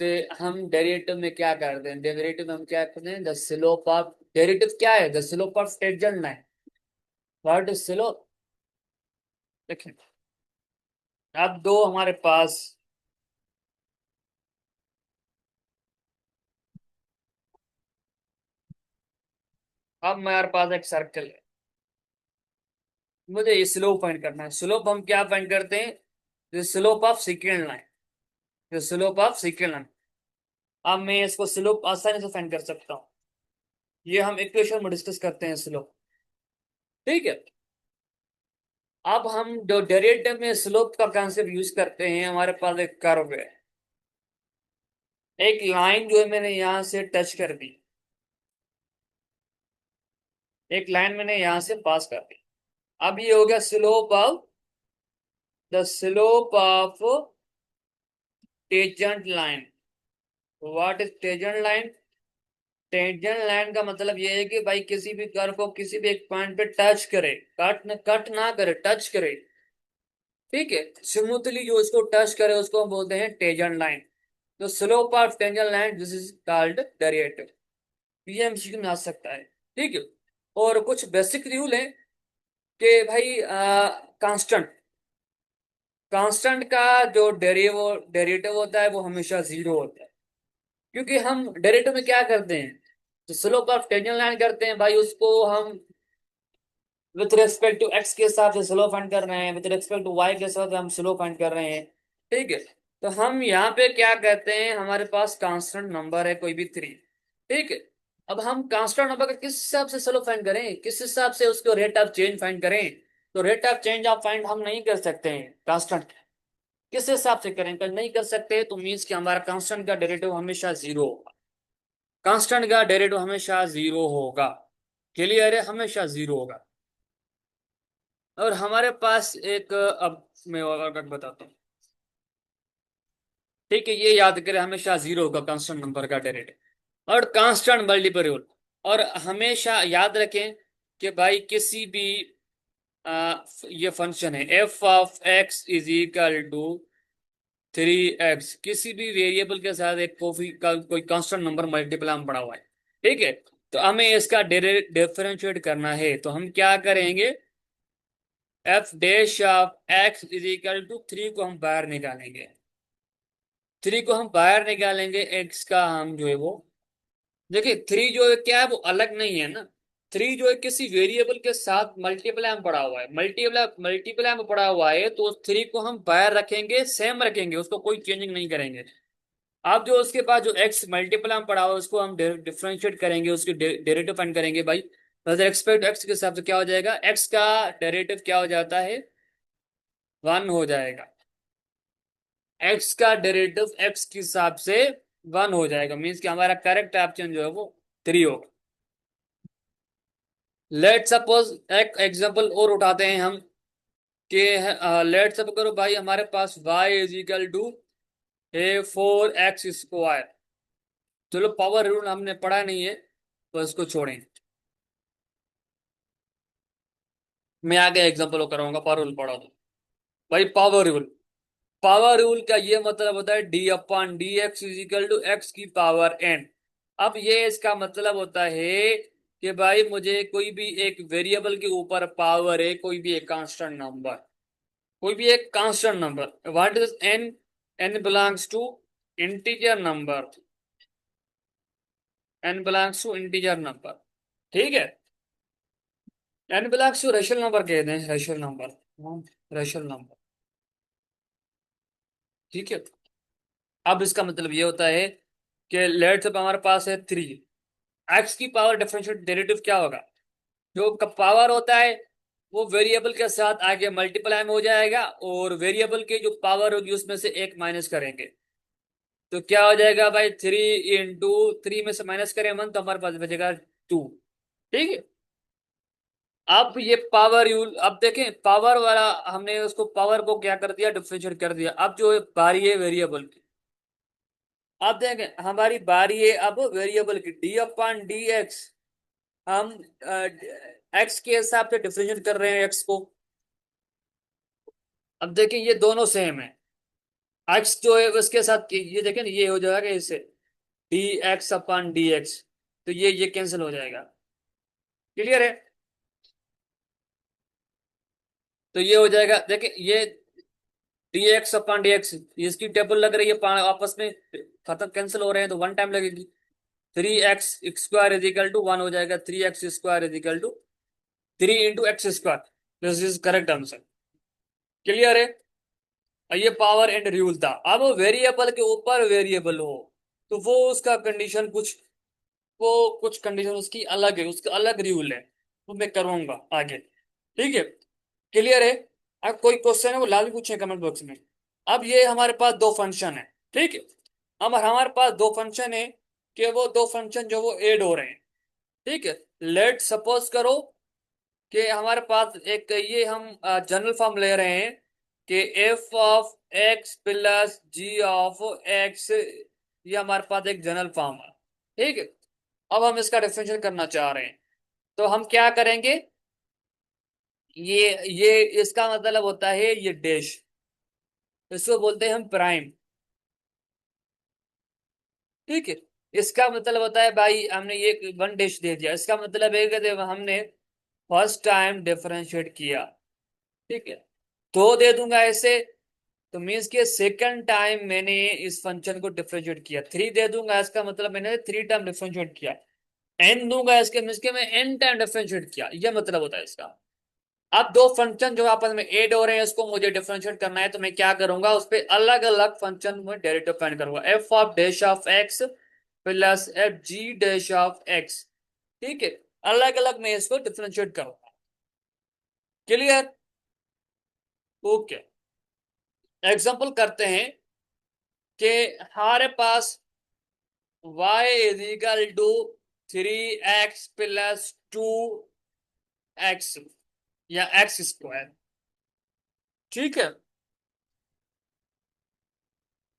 तो हम डेरिवेटिव में क्या करते हैं, डेरिवेटिव में हम क्या करते हैं, द स्लोप ऑफ, डेरिवेटिव क्या है, the slope of tangent line. What is slope, देखें, अब दो हमारे पास, अब हमारे पास एक सर्कल है, मुझे ये स्लोप फाइंड करना है। स्लोप हम क्या फाइंड करते हैं, slope of second line, slope of second line. अब मैं इसको स्लोप आसानी से फाइंड कर सकता हूँ, ये हम इक्वेशन में डिस्कस करते हैं स्लोप। ठीक है, अब हम जो डेरिवेटिव में स्लोप का कॉन्सेप्ट यूज करते हैं, हमारे पास एक कर्व है, एक लाइन जो है मैंने यहां से टच कर दी, एक लाइन मैंने यहां से पास कर दी। अब ये हो गया slope of, the slope of tangent line. What is tangent line? Tangent line का मतलब ये है कि भाई किसी भी कर्व को किसी भी एक पॉइंट पे टच करे, कट ना करे, टच करे। ठीक है, स्मूथली जो उसको टच करे उसको हम बोलते हैं टेंजेंट लाइन। तो slope of tangent line this is called derivative. ये एमसीक्यू में आ सकता है। ठीक है, और कुछ बेसिक रूल है कि भाई कांस्टेंट, कांस्टेंट का जो डेरिवेटिव होता है वो हमेशा जीरो होता है। क्योंकि हम डेरिवेटिव में क्या करते हैं, तो स्लोप ऑफ टेंजेंट लाइन करते हैं भाई, उसको हम विथ रेस्पेक्ट टू एक्स के हिसाब से स्लो फाइंड कर रहे हैं, विथ रेस्पेक्ट टू वाई के साथ हम स्लो फाइंड कर रहे हैं। ठीक है, तो हम यहाँ पे क्या कहते हैं, हमारे पास कांस्टेंट नंबर है कोई भी थ्री। ठीक है, अब हम कांस्टेंट नंबर का किस हिसाब से स्लो फाइंड करें, किस हिसाब से उसको रेट ऑफ चेंज फाइंड करें? तो rate of change of find हम नहीं कर सकते हैं कांस्टेंट, किस हिसाब से करें, कर नहीं कर सकते, तो मीन्स कि हमारा कांस्टेंट का डेरिवेटिव हमेशा जीरो होगा। कांस्टेंट का डेरिवेटिव हमेशा जीरो होगा। क्लियर है, हमेशा जीरो होगा। और हमारे पास एक, अब मैं और बताता हूँ। ठीक है, ये याद करें, हमेशा जीरो होगा कांस्टेंट नंबर का डेरिवेटिव और कांस्टेंट मल्टीपल रूल। और हमेशा याद रखें कि भाई किसी भी ये फंक्शन है f of x is equal to 3x, किसी भी वेरिएबल के साथ एक कोई कांस्टेंट नंबर मल्टीपल हम पड़ा हुआ है। ठीक है, तो हमें इसका डिफरेंशिएट करना है, तो हम क्या करेंगे, f dash of x is equal to 3 को हम बाहर निकालेंगे, 3 को हम बाहर निकालेंगे, एक्स का हम जो है वो, देखिए 3 जो है क्या है, वो अलग नहीं है ना। 3 जो है किसी वेरिएबल के साथ मल्टीप्लाई में पड़ा हुआ है, मल्टीप्लाई मल्टीप्लाई में पड़ा हुआ है, तो उस 3 को हम बाहर रखेंगे, सेम रखेंगे, उसको कोई चेंजिंग नहीं करेंगे। अब जो उसके पास जो एक्स मल्टीप्लाई में पड़ा हुआ है उसको हम डिफरेंशिएट करेंगे, उसकी डेरिवेटिव फाइंड करेंगे भाई। तो एक्सपेक्ट एक्स के हिसाब से क्या हो जाएगा, एक्स का डेरिवेटिव क्या हो जाता है, 1 हो जाएगा। एक्स का डेरिवेटिव एक्स के हिसाब से 1 हो जाएगा, मीन्स कि हमारा करेक्ट ऑप्शन जो है वो 3 होगा। लेट सपोज एक एग्जांपल और उठाते हैं हम कि लेट सपोज करो भाई हमारे पास y is equal to 4x square. चलो पावर रूल हमने पढ़ा नहीं है, तो इसको छोड़ें, मैं आगे एग्जांपल कराऊंगा, पावर रूल पढ़ा दो भाई। पावर रूल, पावर रूल का ये मतलब होता है d upon d x is equal to x की पावर एन। अब ये इसका मतलब होता है कि भाई मुझे कोई भी एक वेरिएबल के ऊपर पावर है, कोई भी एक कांस्टेंट नंबर, कोई भी एक constant number, what is n, n belongs to integer number, n belongs to integer number. ठीक है, n belongs to rational number कहते हैं, रेशनल नंबर, रेशनल नंबर। ठीक है, अब इसका मतलब ये होता है कि लेट्स अब हमारे पास है 3, एक्स की पावर डिफरेंशियल डेरिवेटिव क्या होगा, जो पावर होता है वो वेरिएबल के साथ आगे मल्टीप्लाई में हो जाएगा, और वेरिएबल की जो पावर होगी उसमें से एक माइनस करेंगे, तो क्या हो जाएगा भाई, 3 × 3 में से माइनस करें 1 तो हमारे पास बचेगा 2। ठीक है, अब ये पावर यूल, अब देखें पावर वाला हमने उसको पावर को क्या कर दिया, डिफरेंशिएट कर दिया। अब जो बारी है वेरिएबल की, अब देखें हमारी बारी है अब वेरिएबल की, डी अपॉन डी एक्स, हम एक्स के हिसाब से डिफरेंशिएट कर रहे हैं एक्स को। अब देखें ये दोनों सेम है, एक्स जो है उसके साथ ये देखें ना, ये हो जाएगा इससे D x upon d x, तो ये कैंसिल हो जाएगा। क्लियर है, तो ये हो जाएगा, देखिए ये D x upon d x, इसकी टेबल लग रही है, आपस में खत्म कैंसिल हो रहे हैं तो वन टाइम लगेगी। 3x square is equal to 1 हो जाएगा, 3x square is equal to 3 × x square. This is correct answer. Clear है? ये पावर एंड रूल था। अब वेरिएबल के ऊपर वेरिएबल हो तो वो उसका कंडीशन कुछ, वो कुछ कंडीशन उसकी अलग है, उसका अलग रूल है, वो मैं करूंगा आगे। ठीक है? क्लियर है? अब कोई क्वेश्चन है वो लाल पूछे कमेंट बॉक्स में। अब ये हमारे पास दो फंक्शन है। ठीक है? अब हमारे पास दो फंक्शन है कि वो दो फंक्शन जो वो ऐड हो रहे हैं। ठीक है? लेट सपोज करो कि हमारे पास एक ये हम जनरल फॉर्म ले रहे हैं कि f of x plus g of x, ये हमारे पास एक जनरल फॉर्म है। ठीक है? अब हम इसका डिफरेंशियल करना चाह रहे हैं, तो हम क्या करेंगे? ये इसका मतलब होता है ये डैश, इसको बोलते हैं हम प्राइम। ठीक है? इसका मतलब होता है भाई हमने ये वन डैश दे दिया, इसका मतलब है कि हमने फर्स्ट टाइम डिफरेंशिएट किया। ठीक है? दो दे दूंगा ऐसे, तो मीन्स के सेकंड टाइम मैंने इस फंक्शन को डिफरेंशिएट किया। थ्री दे दूंगा इसका मतलब मैंने थ्री टाइम डिफरेंशिएट किया। एन दूंगा इसके मीन्स के मैं एन टाइम डिफरेंशिएट किया, यह मतलब होता है इसका। अब दो फंक्शन जो आपस में ऐड हो रहे हैं उसको मुझे डिफरेंशिएट करना है, तो मैं क्या करूंगा, उस पर अलग अलग फंक्शन में डेरिवेटिव फाइंड करूंगा। F of dash of x plus F G dash of x. ठीक है? अलग अलग मैं इसको डिफरेंशिएट करूंगा। क्लियर? ओके। एग्जांपल करते हैं कि हमारे पास y is equal to 3x plus 2x या एक्स स्क्वायर। ठीक है?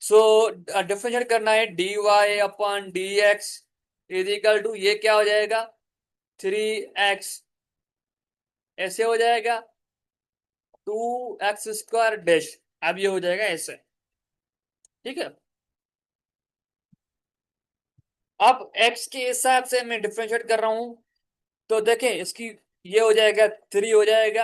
सो डिफरेंशिएट करना है, dy upon d x is equal to, ये क्या हो जाएगा, 3x, ऐसे हो जाएगा 2x स्क्वायर डैश। अब ये हो जाएगा ऐसे। ठीक है? अब x के हिसाब से मैं डिफरेंशिएट कर रहा हूं, तो देखें इसकी, ये हो जाएगा 3 हो जाएगा।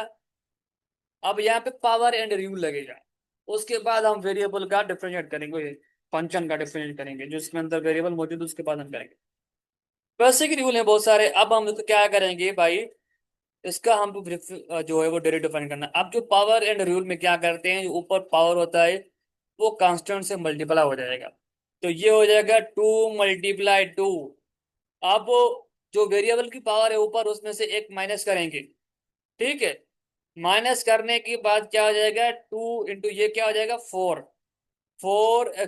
अब यहाँ पे पावर एंड रूल लगेगा, उसके बाद हम वेरिएबल का डिफरेंशिएट करेंगे, फंक्शन का डिफरेंशिएट करेंगे, जो इसके अंदर वेरिएबल मौजूद है उसके बाद हम करेंगे। वैसे की रूल है बहुत सारे। अब हम तो क्या करेंगे भाई, इसका हम जो है वो डेरिवेटिव फाइंड करना। अब जो पावर एंड रूल में क्या करते हैं, जो ऊपर पावर होता है वो कांस्टेंट से मल्टीप्लाई हो जाएगा, तो ये हो जाएगा 2 × 2। अब जो वेरिएबल की पावर है ऊपर, उसमें से एक माइनस करेंगे। ठीक है? माइनस करने के बाद क्या हो जाएगा, 2 × ये क्या हो जाएगा, 4।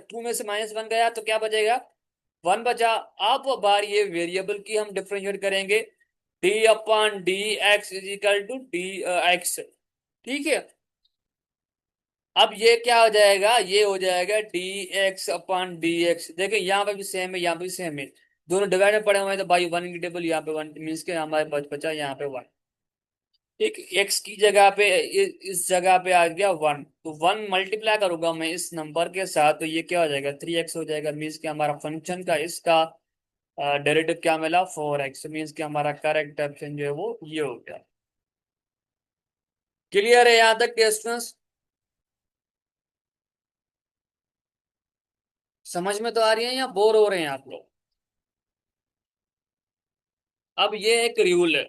2 में से -1 गया तो क्या बचेगा, 1 बचा। अब बार ये वेरिएबल की हम डिफरेंशिएट करेंगे, d upon d x is equal to d x. ठीक है? अब ये क्या हो जाएगा, ये हो जाएगा D x upon d x. देखिए यहाँ पे भी सेम है, यहाँ पे भी सेम है, दोनों डिवाइड में पड़े हुए हैं, तो भाई वन की टेबल यहाँ पे वन मीन्स के हमारे पास बचा यहाँ पे वन। एक एक्स की जगह पे इस जगह पे आ गया वन, तो वन मल्टीप्लाई करूंगा मैं इस नंबर के साथ, तो ये क्या हो जाएगा, 3x हो जाएगा। मीन्स कि हमारा फंक्शन का इसका डेरिवेटिव क्या मिला, 4x। मीन्स कि हमारा करेक्ट ऑप्शन जो है वो ये हो गया। क्लियर है यहाँ तक क्वेश्चंस? समझ में तो आ रही है या बोर हो रहे हैं आप लोग? अब ये एक रूल है।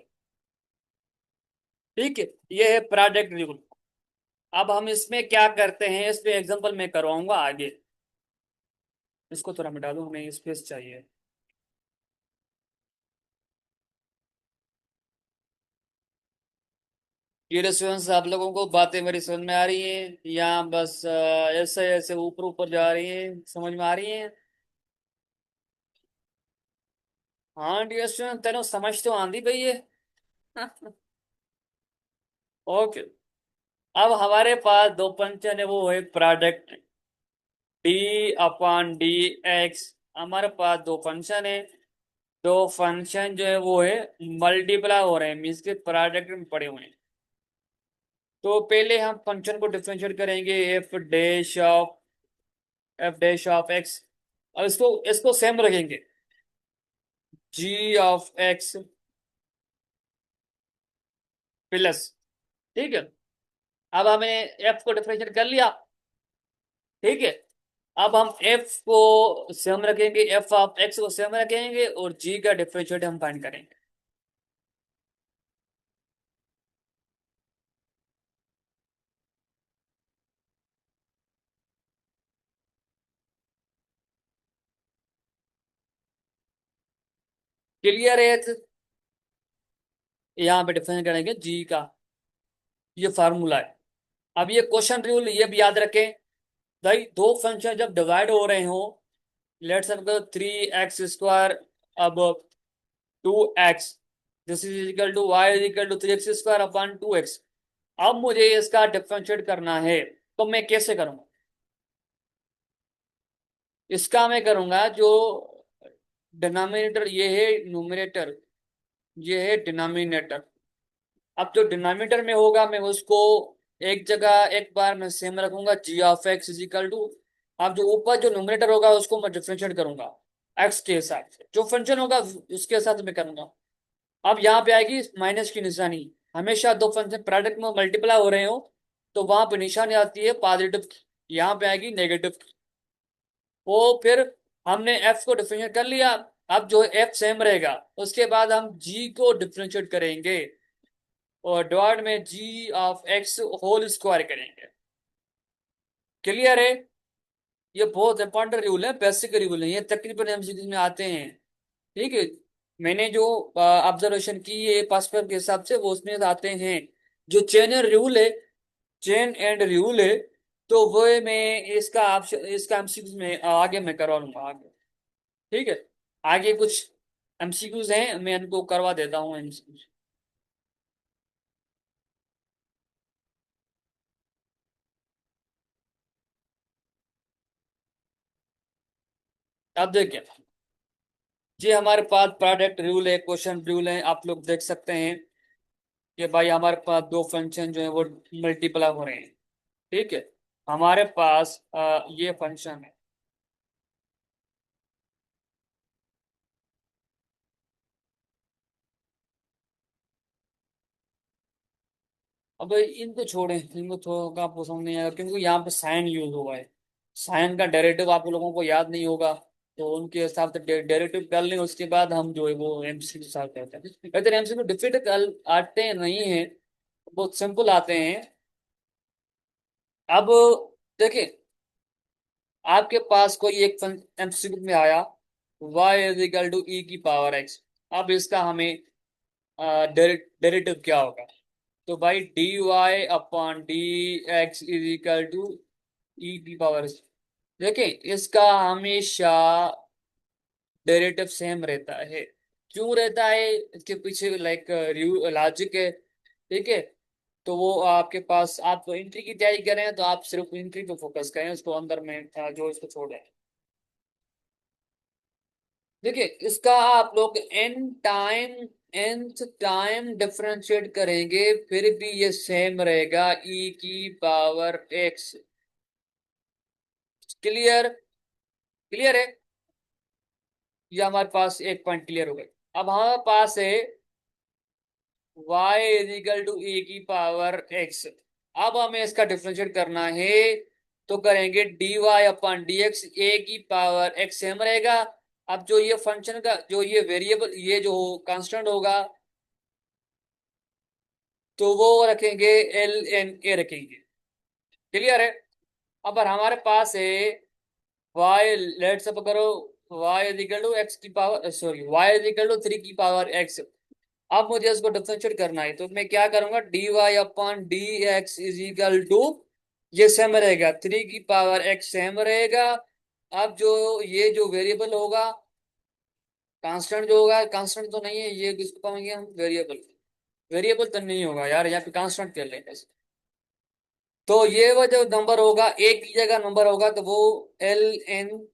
ठीक है? ये है प्रोडक्ट रूल। अब हम इसमें क्या करते हैं, इसमें एग्जांपल मैं करवाऊंगा आगे। इसको थोड़ा मिटा दूं, हमें स्पेस चाहिए। ये रेस्टोरेंट आप लोगों को बातें मेरी समझ में आ रही हैं या बस ऐसे ऐसे ऊपर ऊपर जा रही हैं, समझ में आ रही हैं? हाँ डियर स्टूडेंट, तेरे समझ तो आंदी पई है। ओके। अब हमारे पास दो फंक्शन है, वो है product D upon d x. हमारे पास दो फंक्शन है, दो फंक्शन जो है वो है मल्टीप्लाई हो रहे हैं, मीन्स के प्रोडक्ट में पड़े हुए हैं। तो पहले हम फंक्शन को डिफरेंशिएट करेंगे, एफ डैश ऑफ एक्स। और इसको इसको सेम रखेंगे, जी ऑफ एक्स प्लस। ठीक है? अब हमने एफ को डिफरेंशिएट कर लिया। ठीक है। अब हम एफ को सेम रखेंगे, एफ ऑफ एक्स को सेम रखेंगे और जी का डिफरेंशिएट हम फाइंड करेंगे। क्लियर है? तो यहाँ पे डिफरेंशिएट करेंगे जी का, ये फार्मूला है। अब ये क्वेश्चन रूल ये भी याद रखें, भाई दो फंक्शन जब डिवाइड हो रहे हो, लेट्स सपोज 3x², अब 2x, this is equal to y is equal to 3x² upon 2x। अब मुझे इसका डिफरेंशिएट करना है, तो मैं कैसे करूंगा? इसका मैं करूंगा, जो डिनोमिनेटर ये है न्यूमरेटर, ये है डिनोमिनेटर। अब जो डिनोमिनेटर में होगा मैं उसको एक जगह एक बार मैं सेम रखूंगा, g of x is equal to. अब जो ऊपर जो न्यूमरेटर होगा उसको मैं डिफरेंशिएट करूंगा एक्स के हिसाब से, जो फंक्शन होगा उसके साथ मैं करूंगा। अब यहाँ पे आएगी माइनस की निशानी। हमेशा दो फंक्शन प्रोडक्ट में मल्टीप्लाई हो रहे हो तो वहां पे निशानी आती है पॉजिटिव की, यहाँ पे आएगी नेगेटिव की। वो फिर हमने एफ को डिफरेंशिएट कर लिया। अब जो एफ सेम रहेगा उसके बाद हम जी को डिफरेंशिएट करेंगे और डॉट में जी ऑफ एक्स होल स्क्वायर करेंगे। क्लियर है? ये बहुत इंपॉर्टेंट रूल है, बेसिक रूल है, ये तकरीबन एमसीक्यू में आते हैं। ठीक है। मैंने जो ऑब्जर्वेशन की है पास्कल के हिसाब से वो उसमें आते हैं। जो चेन एंड रूल है, चेन एंड रूल है, तो वो मैं इसका ऑप्शन, इसका एमसीक्यूज में आगे मैं करवा लूंगा आगे। ठीक है। आगे कुछ एमसीक्यूज हैं, मैं इनको करवा देता हूँ एमसीक्यूज। अब देखिए, जी हमारे पास प्रोडक्ट रूल है, क्वेश्चन रूल है, आप लोग देख सकते हैं कि भाई हमारे पास दो फंक्शन जो है वो मल्टीप्लाई हो रहे हैं। ठीक है। हमारे पास ये फंक्शन है। अब इनको छोड़ें, इनको थोड़ा आपको समझ नहीं आएगा क्योंकि यहाँ पे साइन यूज हुआ है। साइन का डेरिवेटिव आप लोगों को याद नहीं होगा, तो उनके हिसाब से डेरिवेटिव कर लें, उसके बाद हम जो है वो एमसीक्यू सॉल्व करते हैं। अगर एमसीक्यू डिफिकल्ट आते नहीं हैं, बहुत सिंपल आते हैं। अब देखिए, आपके पास कोई एक एमसीक्यू में आया y is equal to e की पावर एक्स। अब इसका हमें डेरिवेटिव क्या होगा? तो भाई d y upon d x is equal to e की पावर। देखिए, इसका हमेशा डेरिवेटिव सेम रहता है। क्यों रहता है? इसके पीछे लाइक लॉजिक है। ठीक है। तो वो आपके पास, आप एंट्री की तैयारी कर रहे हैं तो आप सिर्फ एंट्री पे फोकस करें, उसको अंदर में जो इसको छोड़ दें। देखिए, इसका आप लोग nth टाइम डिफरेंशिएट करेंगे फिर भी ये सेम रहेगा, ई की पावर एक्स। क्लियर? क्लियर है? ये हमारे पास एक पॉइंट क्लियर हो गया। अब हमारे पास है y इज इक्वल टू ए की पावर एक्स। अब हमें इसका डिफरेंशिएट करना है, तो करेंगे d y upon d x, a की पावर एक्स सेम रहेगा। अब जो ये फंक्शन का जो ये वेरिएबल, ये जो कांस्टेंट होगा, तो वो रखेंगे एल एन ए रखेंगे। क्लियर है? अब हमारे पास है y, लेट्स सपोज करो y is equal to x की power, sorry y is equal to 3 की पावर x। अब मुझे इसको डिफरेंशिएट करना है, तो मैं क्या करूंगा, d y upon d x is equal to, ये सेम रहेगा, 3 की पावर x सेम रहेगा। अब जो ये जो वेरिएबल होगा, कांस्टेंट जो होगा, कांस्टेंट तो नहीं है ये, किसको कहेंगे हम, वेरिएबल। वेरिएबल तो नहीं होगा यार, यहाँ पे कांस्टेंट कर लेंगे। तो ये वो जो नंबर होगा, एक की जगह नंबर होगा तो वो एल एन,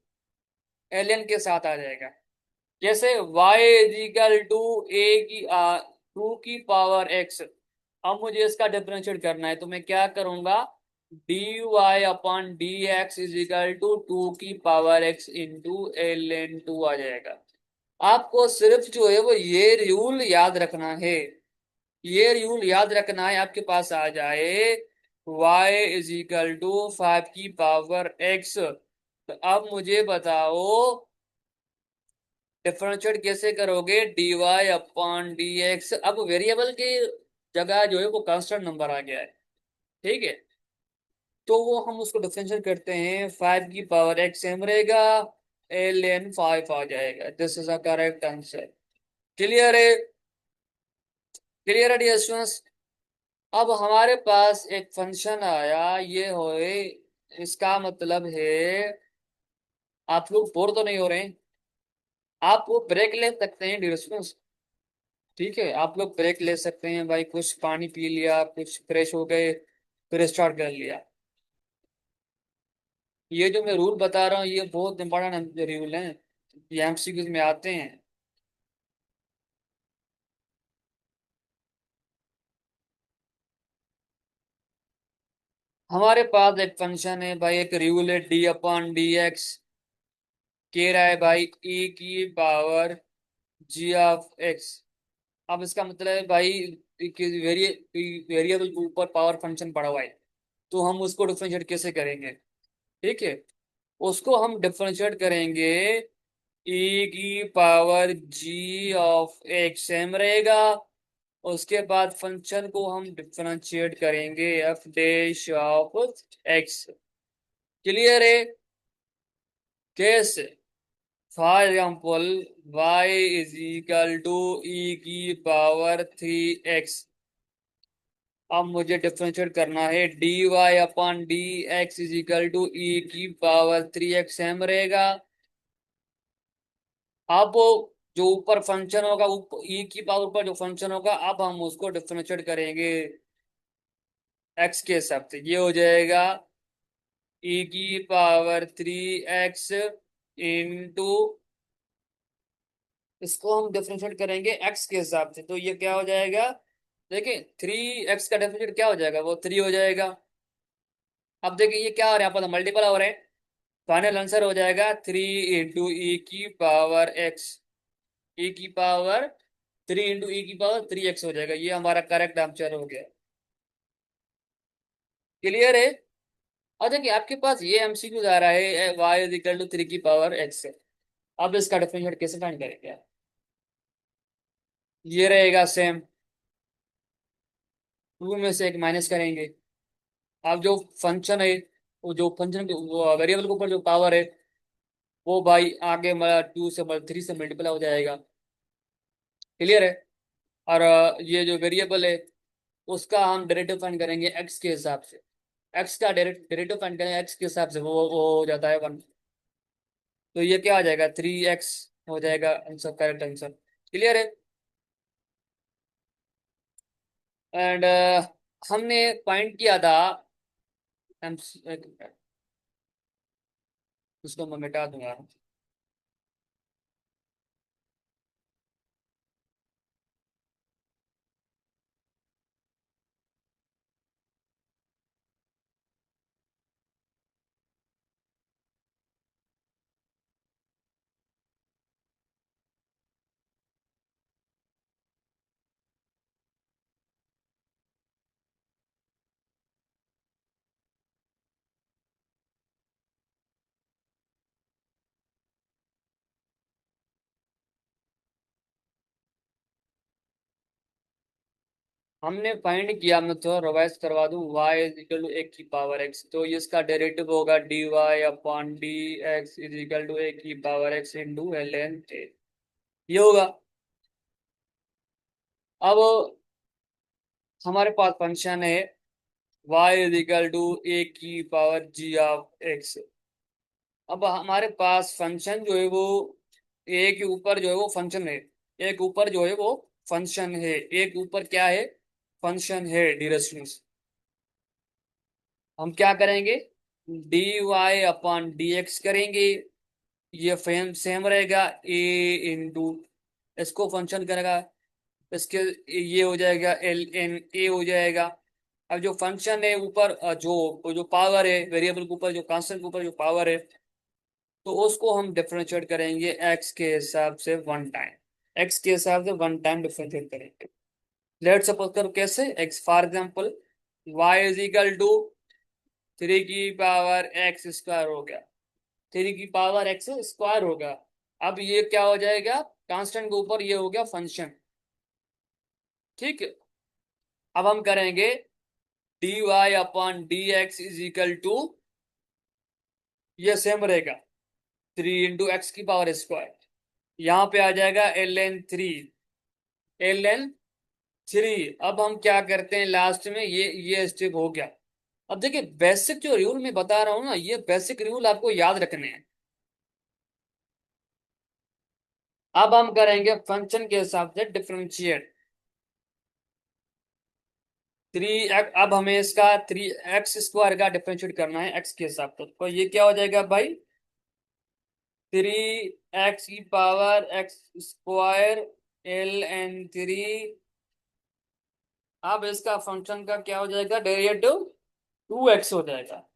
एल एन के साथ आ जाएगा। जैसे y इज इक्वल टू ए की 2 की पावर x। अब मुझे इसका डिफरेंशिएट करना है, तो मैं क्या करूंगा, d y upon d x is equal to 2 की power x into l n two आ जाएगा। आपको सिर्फ जो है वो ये रूल याद रखना है, ये रूल याद रखना है, आपके पास आ जाए y इज इक्वल टू 5 की पावर x। तो अब मुझे बताओ डिफरेंशिएट कैसे करोगे, dy/dx। अब वेरिएबल की जगह जो है वो कांस्टेंट नंबर आ गया है, ठीक है। तो वो हम उसको डिफरेंशिएट करते हैं, 5 की पावर x सेम रहेगा, ln 5 आ जाएगा। This is a correct answer. Clear है? क्लियर है डियर स्टूडेंट्स? अब हमारे पास एक फंक्शन आया, ये होए, इसका मतलब है आप लोग बोर तो नहीं हो रहे हैं? आप वो ब्रेक ले सकते हैं डियर स्टूडेंट्स, ठीक है। आप लोग ब्रेक ले सकते हैं भाई, कुछ पानी पी लिया, कुछ फ्रेश हो गए, फिर स्टार्ट कर लिया। ये जो मैं रूल बता रहा हूँ ये बहुत इंपॉर्टेंट रूल हैं, ये एमसीक्यूज में आते हैं। हमारे पास एक फंक्शन है भाई, एक रूल है, d/dx। कह रहा है भाई e⁻g(x). अब इसका मतलब है भाई कि वेरिएबल के ऊपर पावर फंक्शन पड़ा हुआ है, तो हम उसको डिफरेंशिएट कैसे करेंगे, ठीक है। उसको हम डिफरेंशिएट करेंगे, e⁻g(x) सेम रहेगा। उसके बाद फंक्शन को हम डिफरेंशिएट करेंगे f'(x). क्लियर है? कैसे? For example y is equal to e⁻3x। अब मुझे डिफरेंशिएट करना है, dy/dx is equal to e⁻3x same रहेगा। अब जो ऊपर फंक्शन होगा, ई की पावर पर जो फंक्शन होगा, अब हम उसको डिफरेंशिएट करेंगे x के हिसाब से। ये हो जाएगा e⁻3x इंटू, इसको हम डिफरेंशिएट करेंगे x के हिसाब से, तो ये क्या हो जाएगा, देखिए 3x का डिफरेंशिएट क्या हो जाएगा, वो 3 हो जाएगा। अब देखिए ये क्या हो रहा है, आपस में मल्टीपल हो रहे हैं। फाइनल आंसर हो जाएगा 3 × e⁻x। e⁻, 3 × e⁻3x हो जाएगा। ये हमारा करेक्ट आंसर हो गया। क्लियर है? और देखिए आपके पास ये एमसीक्यू आ रहा है, y = 3 की पावर x। अब इसका डिफरेंशिएट कैसे फाइंड करेंगे? ये रहेगा सेम, 2 में से एक माइनस करेंगे। अब जो फंक्शन है, वो जो फंक्शन वेरिएबल के ऊपर जो पावर है, वो भाई आगे 3 से मल्टीप्लाई हो जाएगा। क्लियर है? और ये जो वेरिएबल है उसका हम डेरिवेटिव फाइंड करेंगे एक्स के हिसाब से। एक्स का डेरिवेटिव फाइंड करेंगे एक्स के हिसाब से, वो हो जाता है 1। तो ये क्या आ जाएगा, 3x हो जाएगा आंसर, करेक्ट आंसर। क्लियर है? एंड हमने पॉइंट किया था, उसको मैं मिटा दूंगा। हमने फाइंड किया, मैं थोड़ा रिवाइज करवा दूं, y = 1 की पावर x। तो ये इसका डेरिवेटिव होगा dy/dx इज इक्वल टू 1 की power x into ln a। ये होगा। अब हमारे पास फंक्शन है y = 1 की पावर g(x). अब हमारे पास फंक्शन जो है वो ए के ऊपर जो है वो फंक्शन है, एक ऊपर जो है वो फंक्शन है, एक ऊपर क्या है, फंक्शन है डिरेक्शंस। हम क्या करेंगे, dy/dx करेंगे। ये फेम सेम रहेगा, ए इंटू, इसको फंक्शन करेगा, इसके ये हो जाएगा ln a हो जाएगा। अब जो फंक्शन है ऊपर जो पावर है, वेरिएबल के ऊपर जो कांस्टेंट के ऊपर जो पावर है, तो उसको हम डिफरेंशिएट करेंगे एक्स के हिसाब से 1 टाइम। एक्स के हिसाब से 1 टाइम डिफरेंशिएट करेंगे। लेट सपोज करो कैसे, x for example y is equal to 3 की पावर x² हो गया। 3 की पावर x² होगा। अब ये क्या हो जाएगा, कांस्टेंट के ऊपर ये हो गया फंक्शन। ठीक है। अब हम करेंगे dy/dx इज इक्वल टू, ये सेम रहेगा, 3 × x⁴। यहाँ पे आ जाएगा ln 3। अब हम क्या करते हैं लास्ट में, ये स्टेप हो गया। अब देखिए बेसिक जो रूल मैं बता रहा हूँ ना, ये बेसिक रूल आपको याद रखने हैं। अब हम करेंगे फंक्शन के हिसाब से डिफरेंशिएट। अब हमें इसका 3 x² का डिफरेंशिएट करना है x के हिसाब से, तो ये क्या हो जाएगा भाई, 3 x⁴ ln 3। अब इसका फंक्शन का क्या हो जाएगा, डेरिवेटिव 2x हो जाएगा।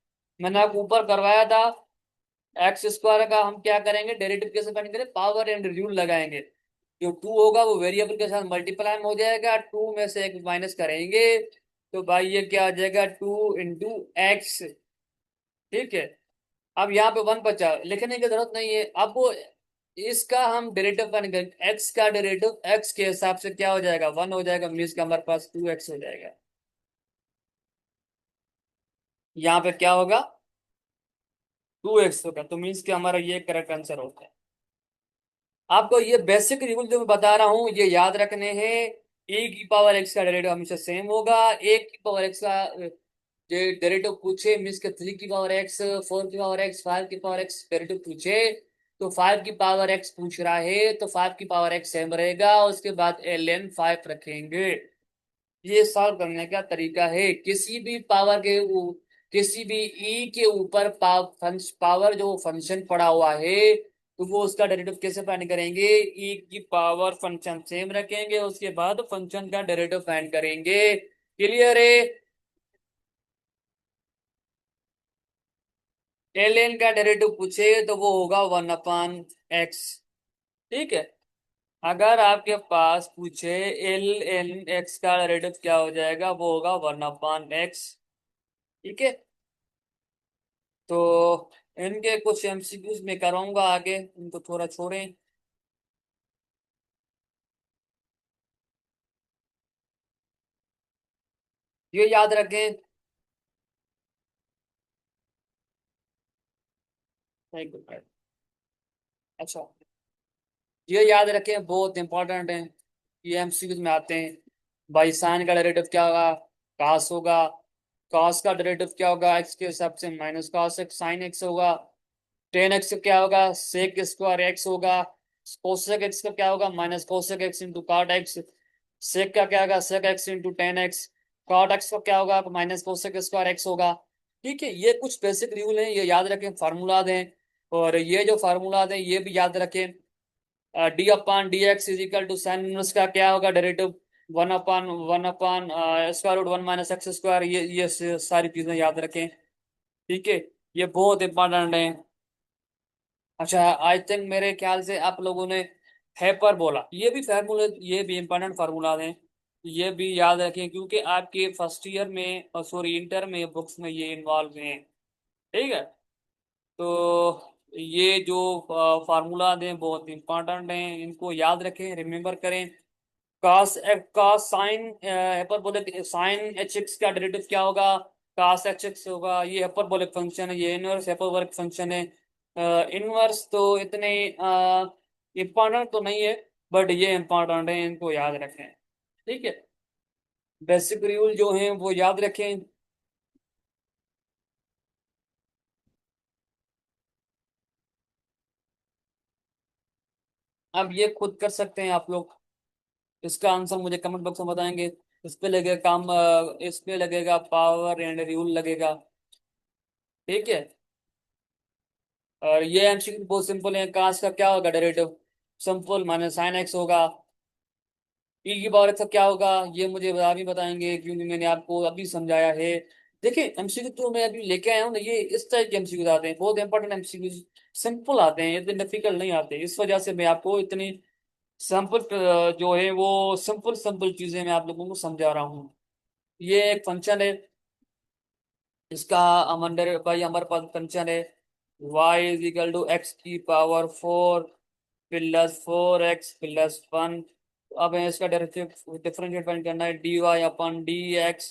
मैंने आपको ऊपर करवाया था, x² का हम क्या करेंगे, डेरिवेटिव कैसे फाइंड करें, पावर एंड रूल लगाएंगे। जो 2 होगा वो वेरिएबल के साथ मल्टीप्लाई में हो जाएगा, 2 में से एक माइनस करेंगे तो भाई ये क्या आ जाएगा, 2 × x। ठीक है। अब यहाँ पे 1 बचा, लिखने की जरूरत नहीं है। अब वो इसका हम डेरिवेटिव फाइंड करेंगे, x का डेरिवेटिव x के हिसाब से क्या हो जाएगा, 1 हो जाएगा, मीन्स का हमारे पास 2x हो जाएगा। यहाँ पे क्या होगा, 2x होगा, तो मीन्स कि हमारा ये करेक्ट आंसर होता है। आपको ये बेसिक रूल जो मैं बता रहा हूँ ये याद रखने हैं। e⁴x का डेरिवेटिव हमेशा सेम होगा। 1⁴x का डेरिवेटिव पूछे, मीन्स के 3⁴x, 4⁴x, 5⁴x डेरिवेटिव पूछे, तो 5⁴x पूछ रहा है तो 5⁴x सेम रहेगा, उसके बाद ln 5 रखेंगे। ये सॉल्व करने का तरीका है। किसी भी ई के ऊपर पावर जो फंक्शन पड़ा हुआ है, तो वो उसका डेरिवेटिव कैसे फाइंड करेंगे, ई की पावर फंक्शन सेम रखेंगे, उसके बाद फंक्शन का डेरिवेटिव फाइंड करेंगे। क्लियर है। ln का डेरिवेटिव पूछे तो वो होगा 1/x। ठीक है। अगर आपके पास पूछे ln x का डेरिवेटिव क्या हो जाएगा, वो होगा 1/x। ठीक है। तो इनके कुछ एमसीक्यूज में कराऊंगा आगे, इनको थोड़ा छोड़ें। ये याद रखें। Thank you. अच्छा, ये याद रखें, बहुत इंपॉर्टेंट है। ये एमसीक्यूज में आते हैं। भाई साइन का डेरिवेटिव क्या होगा, कास होगा। कास का डेरिवेटिव क्या होगा, एक्स के हिसाब से minus cos x sine x होगा। टेन एक्स का क्या होगा, सेक² एक्स होगा। कोसेक एक्स का क्या होगा, minus cosec x into cot x. Sec का क्या होगा, sec x into tan x. Cot x का क्या होगा, माइनस कोसेक² एक्स होगा। ठीक है। ये कुछ बेसिक रूल हैं, ये याद रखें, फार्मूला दें। और ये जो फार्मूला दें ये भी याद रखें। d/dx = साइन इनवर्स का क्या होगा डेरिवेटिव, 1/1 स्क्वायर रूट 1 - x²। ये सारी चीजें याद रखें। ठीक है। ये बहुत इंपॉर्टेंट है। अच्छा, आई थिंक मेरे ख्याल से आप लोगों ने हैपर बोला, ये भी फार्मूला, ये भी इंपॉर्टेंट फार्मूला है। ये भी याद रखें क्योंकि आपके फर्स्ट ईयर में, सॉरी इंटर में बुक्स में ये इन्वॉल्व हैं। ठीक है। तो ये जो फार्मूला हैं बहुत इंपॉर्टेंट हैं, इनको याद रखें, रिमेम्बर करें। कास साइन हाइपरबोलिक साइन HX का डेरिवेटिव क्या होगा, कास HX होगा। ये हाइपरबोलिक फंक्शन है, ये इनवर्स हाइपरबोलिक फंक्शन है। इनवर्स तो इतने इंपॉर्टेंट तो नहीं है, बट ये इंपॉर्टेंट है, इनको याद रखें। ठीक है। बेसिक रूल जो हैं वो याद रखें। अब ये खुद कर सकते हैं आप लोग। इसका आंसर मुझे कमेंट बॉक्स में बताएंगे। इस पे लगेगा काम, इस पे लगेगा पावर एंड रूल लगेगा। ठीक है। और ये एमसीक्यू बहुत सिंपल है। काश का क्या होगा derivative, simple minus sign x होगा। e⁴x का क्या होगा, ये मुझे अभी बताएंगे क्योंकि मैंने आपको अभी समझाया है। देखिए एमसीक्यू तो मैं अभी लेके आया हूँ ना, ये इस टाइप के एमसीक्यू आते हैं, बहुत इंपॉर्टेंट एमसीक्यू, सिंपल आते हैं, इतने डिफिकल्ट नहीं आते। इस वजह से मैं आपको इतनी सिंपल जो है वो सिंपल सिंपल चीजें मैं आप लोगों को समझा रहा हूँ। ये एक फंक्शन है, इसका हम अंडर भाई हमारे पास फंक्शन है y is equal to x की पावर 4 प्लस 4x+1। अब हमें इसका डिफरेंशिएट फाइंड करना है dy/dx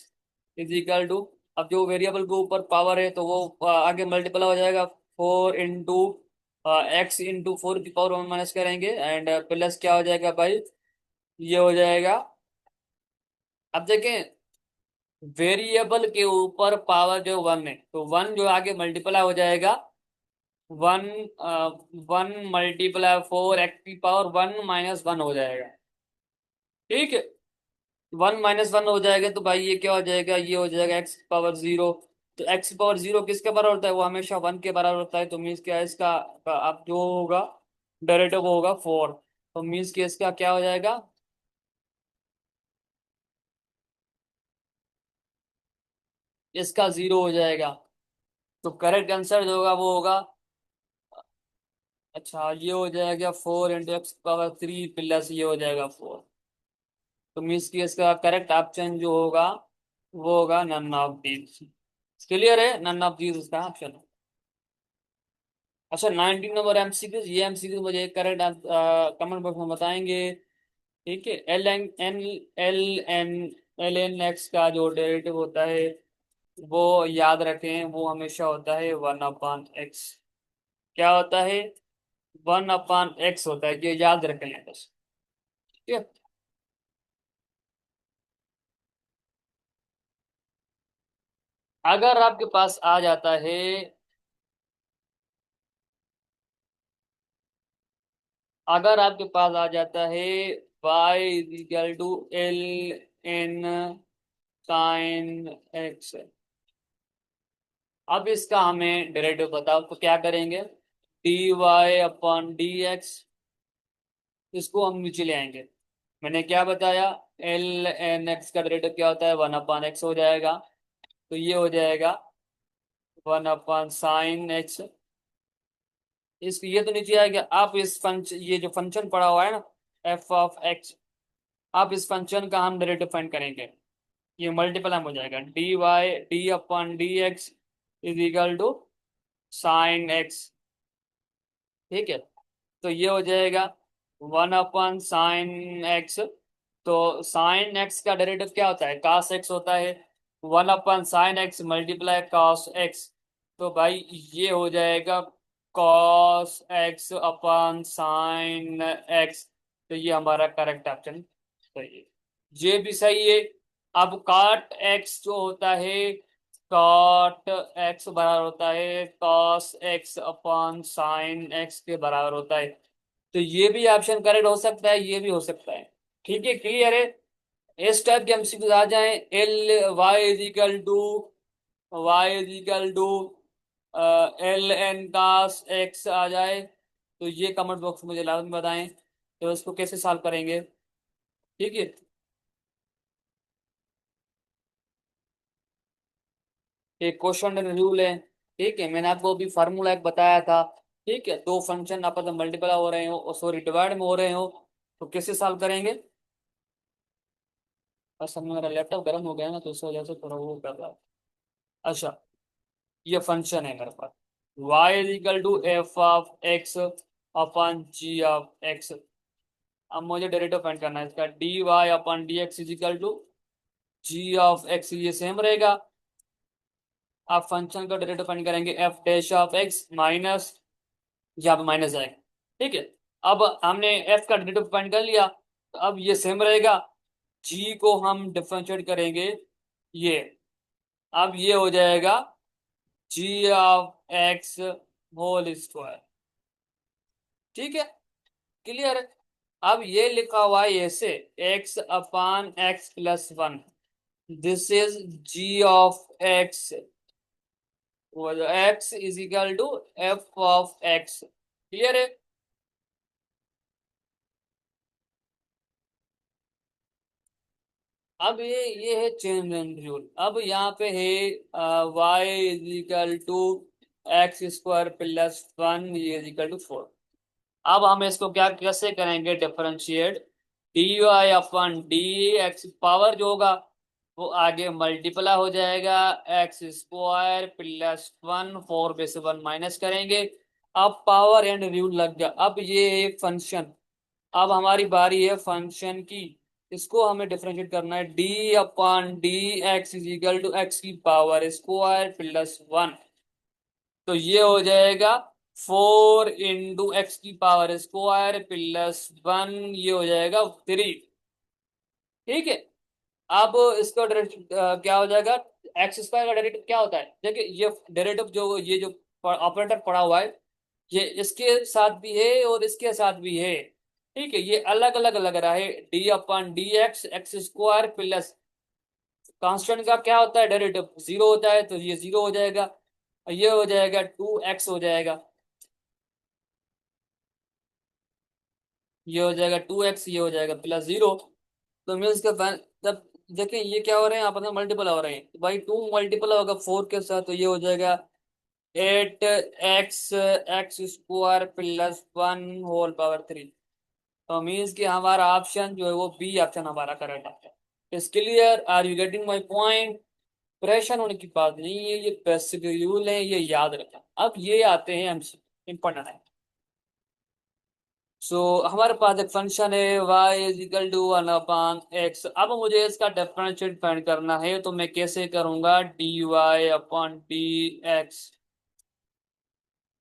इज इक्वल टू। अब जो वेरिएबल के ऊपर पावर है तो वो आगे मल्टीप्लाई हो जाएगा 4 इंटू x इंटू 4 की पावर में माइनस करेंगे एंड प्लस क्या हो जाएगा भाई, ये हो जाएगा। अब देखें वेरिएबल के ऊपर पावर जो 1 है तो 1 जो आगे मल्टीप्लाई हो जाएगा 1, 1 × 4 x की पावर 1 - 1 हो जाएगा। ठीक है, 1 - 1 हो जाएगा तो भाई ये क्या हो जाएगा, ये हो जाएगा x⁻0। तो x⁻0 किसके बराबर होता है, वो हमेशा 1 के बराबर होता है। तो मीन्स क्या है इसका, अब जो होगा डेरिवेटिव वो होगा 4। तो मीन्स कि इसका क्या हो जाएगा, इसका 0 हो जाएगा। तो करेक्ट आंसर जो होगा वो होगा, अच्छा ये हो जाएगा 4 × x⁻3 प्लस ये हो जाएगा 4। तो मीन्स की इसका करेक्ट ऑप्शन जो होगा वो होगा नन ऑफ दीज। क्लियर है, नन ऑफ दीज इसका ऑप्शन है। अच्छा 19 नंबर एमसीक्यूज, ये एमसीक्यूज मुझे करेक्ट कमेंट बॉक्स में बताएंगे। ठीक है, एल एन एक्स का जो डेरिवेटिव होता है वो याद रखें, वो हमेशा होता है 1/x। क्या होता है, 1/x होता है, ये याद रखें बस। ठीक है, अगर आपके पास आ जाता है, अगर आपके पास आ जाता है y = ln sin x, अब इसका हमें डेरिवेटिव बताओ तो क्या करेंगे, dy/dx, इसको हम नीचे ले आएंगे। मैंने क्या बताया, ln x का डेरिवेटिव क्या होता है, 1/x हो जाएगा। तो ये हो जाएगा 1/sin x। इस ये तो नीचे आएगा। आप इस फंक्शन, ये जो फंक्शन पड़ा हुआ है ना f(x), आप इस फंक्शन का हम डेरिवेटिव फाइंड करेंगे। ये मल्टीपल हो जाएगा, dy/d/dx is equal to sine x. ठीक है, तो ये हो जाएगा 1/sin x। तो साइन एक्स का डेरिवेटिव क्या होता है, cos x होता है। 1/sin x multiply cos x। तो भाई ये हो जाएगा cos x/sin x। तो ये हमारा करेक्ट ऑप्शन सही है, ये भी सही है। अब काट एक्स जो होता है, कॉट एक्स बराबर होता है कॉस x/sin x के बराबर होता है। तो ये भी ऑप्शन करेक्ट हो सकता है, ये भी हो सकता है। ठीक है, क्लियर है। इस टाइप के एमसीक्यूज आ जाए, l y is equal to ln cos x आ जाए, तो ये कमेंट बॉक्स में मुझे लाजमी बताएं तो इसको कैसे सॉल्व करेंगे। ठीक है, एक क्वेश्चन रूल है। ठीक है, मैंने आपको अभी फार्मूला एक बताया था। ठीक है, दो फंक्शन आपस में मल्टीप्लाई हो रहे हो, सॉरी डिवाइड में हो रहे हो, तो कैसे सॉल्व करेंगे। असल में मेरा लैपटॉप गर्म हो गया ना तो इस वजह से थोड़ा वो कर रहा है। अच्छा, ये फंक्शन है मेरे पास, y = f(x/g)। अब मुझे डेरिवेटिव फाइंड करना है इसका, dy/dx g(x), ये सेम रहेगा। आप फंक्शन का डेरिवेटिव फाइंड करेंगे f'(x) माइनस, यहाँ पे माइनस आएगा। ठीक है, अब हमने f का डेरिवेटिव फाइंड कर लिया, तो अब ये सेम रहेगा। g को हम डिफरेंशिएट करेंगे, ये अब ये हो जाएगा g(x)² ठीक है, क्लियर। अब ये लिखा हुआ है ऐसे, x/x+1, this is g(x), x is equal to f(x). Clear है। अब ये है चेन रूल। अब यहाँ पे है y = x² + 1, ये = 4। अब हम इसको क्या कैसे करेंगे डिफरेंशिएट, dy/dx पावर जो होगा वो आगे मल्टीप्लाई हो जाएगा, x square plus one, four में से वन माइनस करेंगे। अब पावर एंड रूल लग गया। अब ये है फंक्शन। अब हमारी बारी है फंक्शन की। इसको हमें डिफरेंशिएट करना है, d upon d x is equal to x की पावर स्क्वायर प्लस वन। तो ये हो जाएगा फोर इंटू एक्स की पावर स्क्वायर प्लस वन, ये हो जाएगा थ्री। ठीक है। अब इसका डेरिवेटिव क्या हो जाएगा? एक्स स्क्वायर का डेरिवेटिव क्या होता है? देखिए ये डेरिवेटिव जो ये जो ऑपरेटर पड़ा हुआ है, ये इसके साथ भी है और इसके साथ भी है। ठीक है, ये अलग अलग लग रहा है, d upon d x x square plus constant का क्या होता है डेरिवेटिव, जीरो होता है, तो ये जीरो हो जाएगा। और ये हो जाएगा टू एक्स हो जाएगा। ये हो जाएगा टू एक्स, ये हो जाएगा प्लस जीरो। तो मीन्स के जब देखें ये क्या हो रहे हैं, आपस में मल्टीपल हो रहे हैं, तो भाई टू मल्टीपल होगा फोर के साथ, तो ये हो जाएगा eight x x square plus one whole power three. तो मीन्स कि हमारा ऑप्शन जो है वो बी ऑप्शन हमारा करेक्ट है। It's clear, are you getting my point? परेशान होने की बात नहीं है, ये बेसिक रूल है, ये याद रखें। अब ये आते हैं एमसी, इंपॉर्टेंट है। सो हमारे पास एक फंक्शन है y is equal to one upon x. अब मुझे इसका डिफरेंशिएट फाइंड करना है, तो मैं कैसे करूंगा? D y upon d x.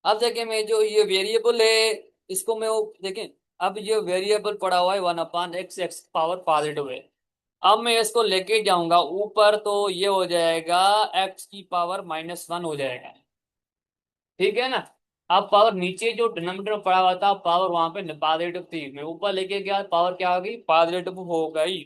अब देखें, मैं जो ये वेरिएबल है इसको मैं वो देखें, अब ये वेरिएबल पड़ा हुआ है one upon x, x power positive है। अब मैं इसको लेके जाऊंगा ऊपर, तो ये हो जाएगा एक्स की पावर माइनस वन हो जाएगा। ठीक है ना? अब पावर नीचे जो डिनोमिनेटर में पड़ा हुआ था, पावर वहां पे पॉजिटिव थी, मैं ऊपर लेके गया, पावर क्या हो गई? पॉजिटिव हो गई।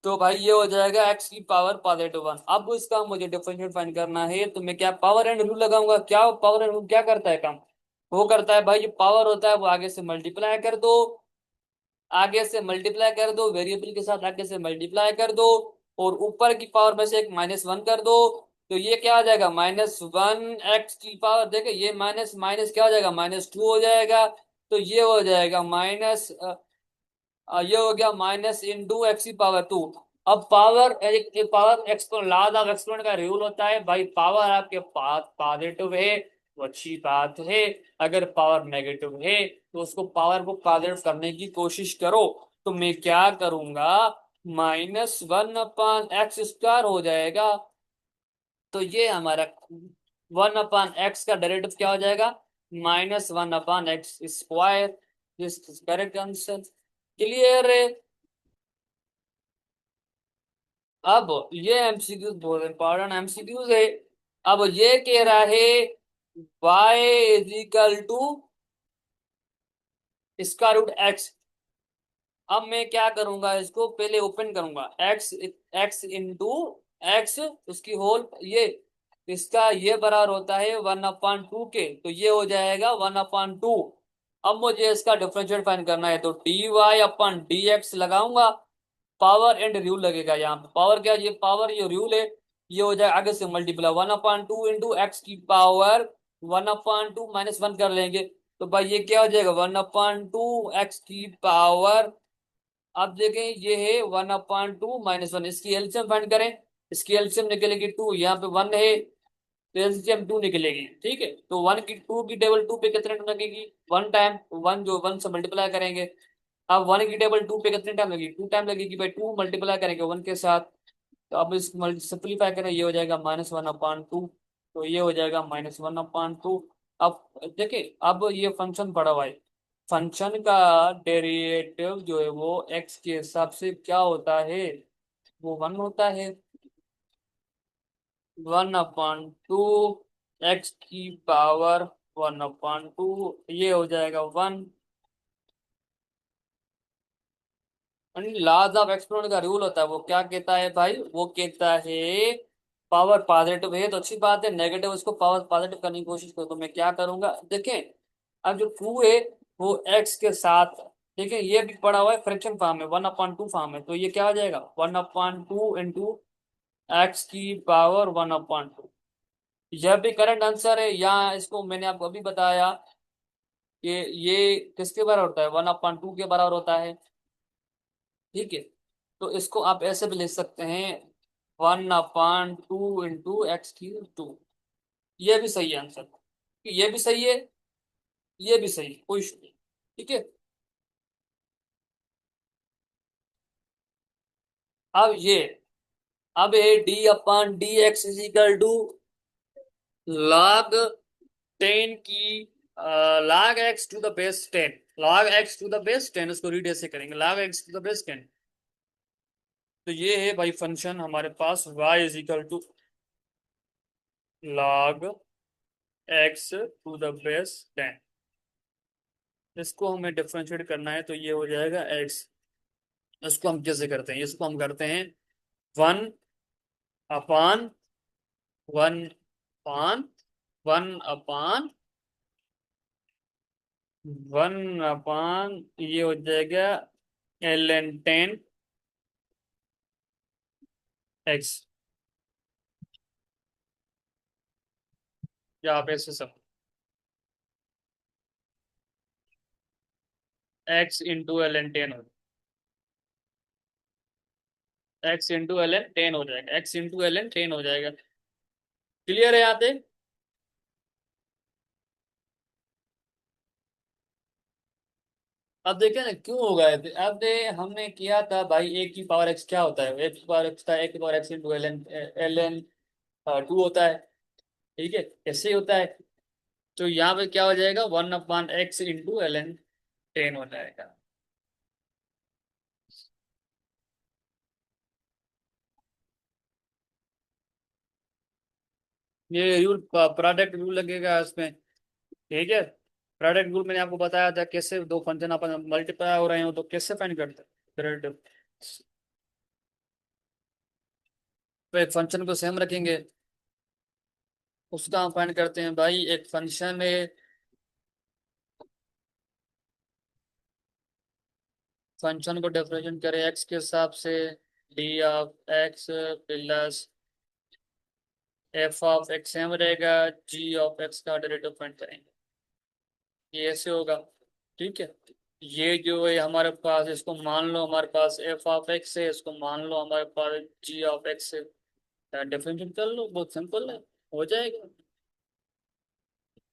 तो भाई ये हो जाएगा एक्स की पावर पॉजिटिव वन। अब इसका मुझे डिफरेंशिएट फाइंड करना है, तो मैं क्या पावर एंड रूल लगाऊंगा? क्या पावर एंड रूल क्या करता है काम? वो करता है भाई, जो पावर होता है वो आगे से मल्टीप्लाई कर दो, आगे से मल्टीप्लाई कर दो, वेरिएबल के साथ आगे से मल्टीप्लाई कर दो, और ऊपर की पावर में से एक माइनस वन कर दो। तो ये क्या आ जाएगा? माइनस वन एक्स की पावर, देखे ये माइनस माइनस क्या हो जाएगा? माइनस टू हो जाएगा। तो ये हो जाएगा माइनस, ये हो गया माइनस इंटू एक्स की पावर टू। अब पावर एक power exponent, law of exponent का रूल होता है भाई, पावर आपके पास पॉजिटिव है तो अच्छी बात है, अगर पावर नेगेटिव है तो उसको पावर को पॉजिटिव करने की कोशिश करो। तो मैं क्या करूंगा? Minus one upon x square हो जाएगा। तो ये हमारा वन अपॉन एक्स का डेरिवेटिव क्या हो जाएगा? Minus one upon x square. This is correct answer. Clear है? अब ये एमसीक्यूज बहुत इंपॉर्टेंट एमसीक्यूज है। अब ये कह रहा है y is equal to square root x. अब मैं क्या करूंगा? इसको पहले ओपन करूंगा, एक्स एक्स इंटू एक्स उसकी होल, ये इसका ये बराबर होता है वन अपॉन टू के, तो ये हो जाएगा वन अपॉन टू। अब मुझे इसका डिफरेंशिएट फाइंड करना है, तो d y upon d x लगाऊंगा, पावर एंड रूल लगेगा यहाँ पे। पावर क्या? ये पावर, ये रूल है, ये हो जाए आगे से multiply one upon two into x की power one upon two minus one कर लेंगे। तो भाई ये क्या हो जाएगा? वन अपॉन टू एक्स की पावर, अब देखें ये है one upon two minus one, इसकी एलसीएम फाइंड करें। इसकी एलसीएम निकलेगी टू, यहाँ पे वन है तो एलसीएम टू निकलेगी। ठीक है, तो वन की टू की टेबल टू पे कितने टाइम लगेगी? One time. वन जो वन से मल्टीप्लाई करेंगे, अब वन की टेबल टू पे कितने टाइम लगेगी? टू टाइम लगेगी भाई, टू मल्टीप्लाई करेंगे वन के साथ। तो अब इस सिंप्लीफाई करें, ये हो जाएगा माइनस वन अपॉन टू। तो ये हो जाएगा माइनस वन अपॉन टू। अब देखिए, अब ये फंक्शन पड़ा हुआ है, फंक्शन का डेरिवेटिव जो है वो एक्स के हिसाब से क्या होता है? वो वन होता है। वन अपॉन टू एक्स की पावर वन अपॉन टू, ये हो जाएगा वन। लॉज ऑफ एक्सपोनेंट का रूल होता है, वो क्या कहता है भाई? वो कहता है पावर पॉजिटिव है तो अच्छी बात है, नेगेटिव उसको पावर पॉजिटिव करने की कोशिश करो। तो मैं क्या करूंगा? देखें, अब जो टू है वो एक्स के साथ, देखें ये भी पड़ा हुआ है फ्रैक्शन फॉर्म में, वन अपॉन टू फॉर्म है, तो ये क्या हो जाएगा? One upon two into x की पावर वन अपॉन टू। यह भी करेक्ट आंसर है। यहाँ इसको मैंने आपको अभी बताया कि ये किसके बराबर होता है? वन अपॉन टू के बराबर होता है। ठीक है, तो इसको आप ऐसे भी लिख सकते हैं, 1/2 × x³ 2। ये भी सही है आंसर। ये भी सही है, ये भी सही है, कोई इशू नहीं। ठीक है। अब ये, अब ये d/dx is equal to log 10 की log x⁻10, log x⁻10, इसको रीड ऐसे करेंगे log x⁻10। तो ये है भाई फंक्शन हमारे पास y is equal to log x⁻10। इसको हमें डिफरेंशिएट करना है तो ये हो जाएगा x। इसको हम कैसे करते हैं, इसको हम करते हैं 1/1 अपान 1/1 ये हो जाएगा ln 10 x। यहाँ पे से सब x × ln 10 हो, x × ln 10 हो जाएगा, x × ln 10 हो जाएगा। क्लियर है यहाँ पे। अब देखें ना क्यों होगा ये। अब हमने किया था भाई a की पावर x क्या होता है, a की पावर x था a की पावर x × ln 2 होता है। ठीक है, ऐसे ही होता है। तो यहाँ पे क्या हो जाएगा 1/x × ln 10 हो जाएगा। ये रूल, प्रोडक्ट रूल लगेगा इसमें। ठीक है। प्रोडक्ट रूल मैंने आपको बताया था कैसे दो फंक्शन अपन मल्टीप्लाई हो रहे हो तो कैसे फाइंड करते हैं। तो एक फंक्शन को सेम रखेंगे, उसका हम फाइंड करते हैं भाई। एक फंक्शन है, फंक्शन को डिफरेंशिएट करें एक्स के हिसाब से, d(x) प्लस f(x) सेम रहेगा, g(x) का डेरिवेटिव फाइंड करेंगे। ये ऐसे होगा। ठीक है। ये जो है हमारे पास, इसको मान लो हमारे पास f(x) है, इसको मान लो हमारे पास g(x) है। डिफरेंशिएट कर लो, बहुत सिंपल है, हो जाएगा।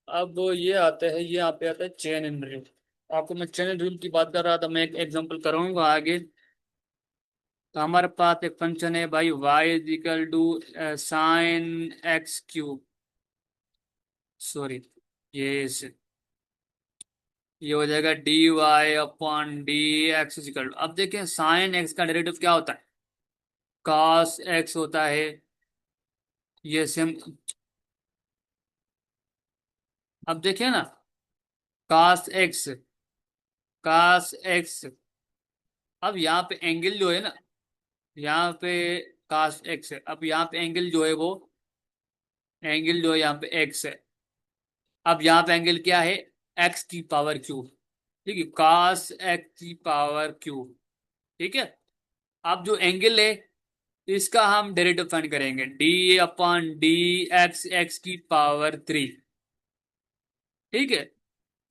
अब ये आता है, ये यहाँ पे आता है चेन इन रूल। आपको मैं चेन इन रूल की बात कर रहा था, मैं एक एग्जांपल करूंगा आगे। तो हमारे पास एक फंक्शन है भाई y is equal to sin x³ sorry, ये ये हो जाएगा dy/dx इज इक्वल टू, अब देखें साइन एक्स का डेरिवेटिव क्या होता है, cos x होता है। ये सेम, अब देखिए ना, cos x, cos x। अब यहाँ पे एंगल जो है ना, यहाँ पे cos x है, अब यहाँ पे एंगल जो है वो, एंगल जो है यहाँ पे x है। अब यहाँ पे एंगल क्या है, x⁻³ ठीक है, cos x⁻³। ठीक है। अब जो एंगल है इसका हम डेरिवेटिव फाइंड करेंगे, d/dx x⁻³ ठीक है।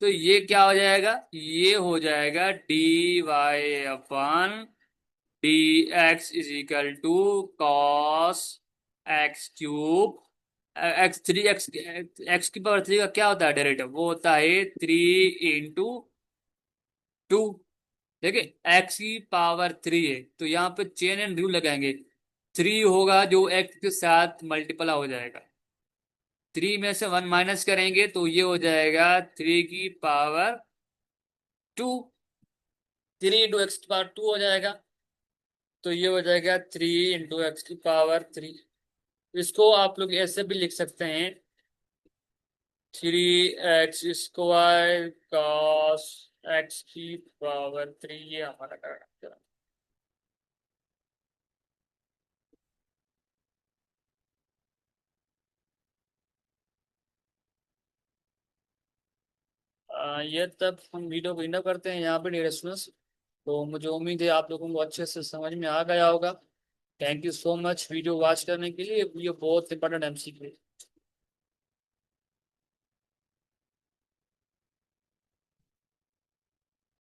तो ये क्या हो जाएगा, ये हो जाएगा dy/dx is equal to cos x³ x3 का क्या होता है डेरिवेटिव, वो होता है 3 × 2। ठीक है, x⁻³ है तो यहाँ पे चेन एंड रूल लगाएंगे। 3 होगा जो x के साथ मल्टीप्लाई हो जाएगा, 3 में से 1 माइनस करेंगे तो ये हो जाएगा 3 की पावर 2, 3 × x⁻2 हो जाएगा। तो ये हो जाएगा 3 × x⁻3। इसको आप लोग ऐसे भी लिख सकते हैं, 3x² cos x⁻3, ये हमारा करेक्ट। ये तब हम वीडियो को इतना करते हैं यहाँ पे डिस्कस। तो मुझे उम्मीद है आप लोगों को अच्छे से समझ में आ गया होगा। Thank you so much video watch करने के लिए, ये बहुत इंपॉर्टेंट एमसीक्यू है।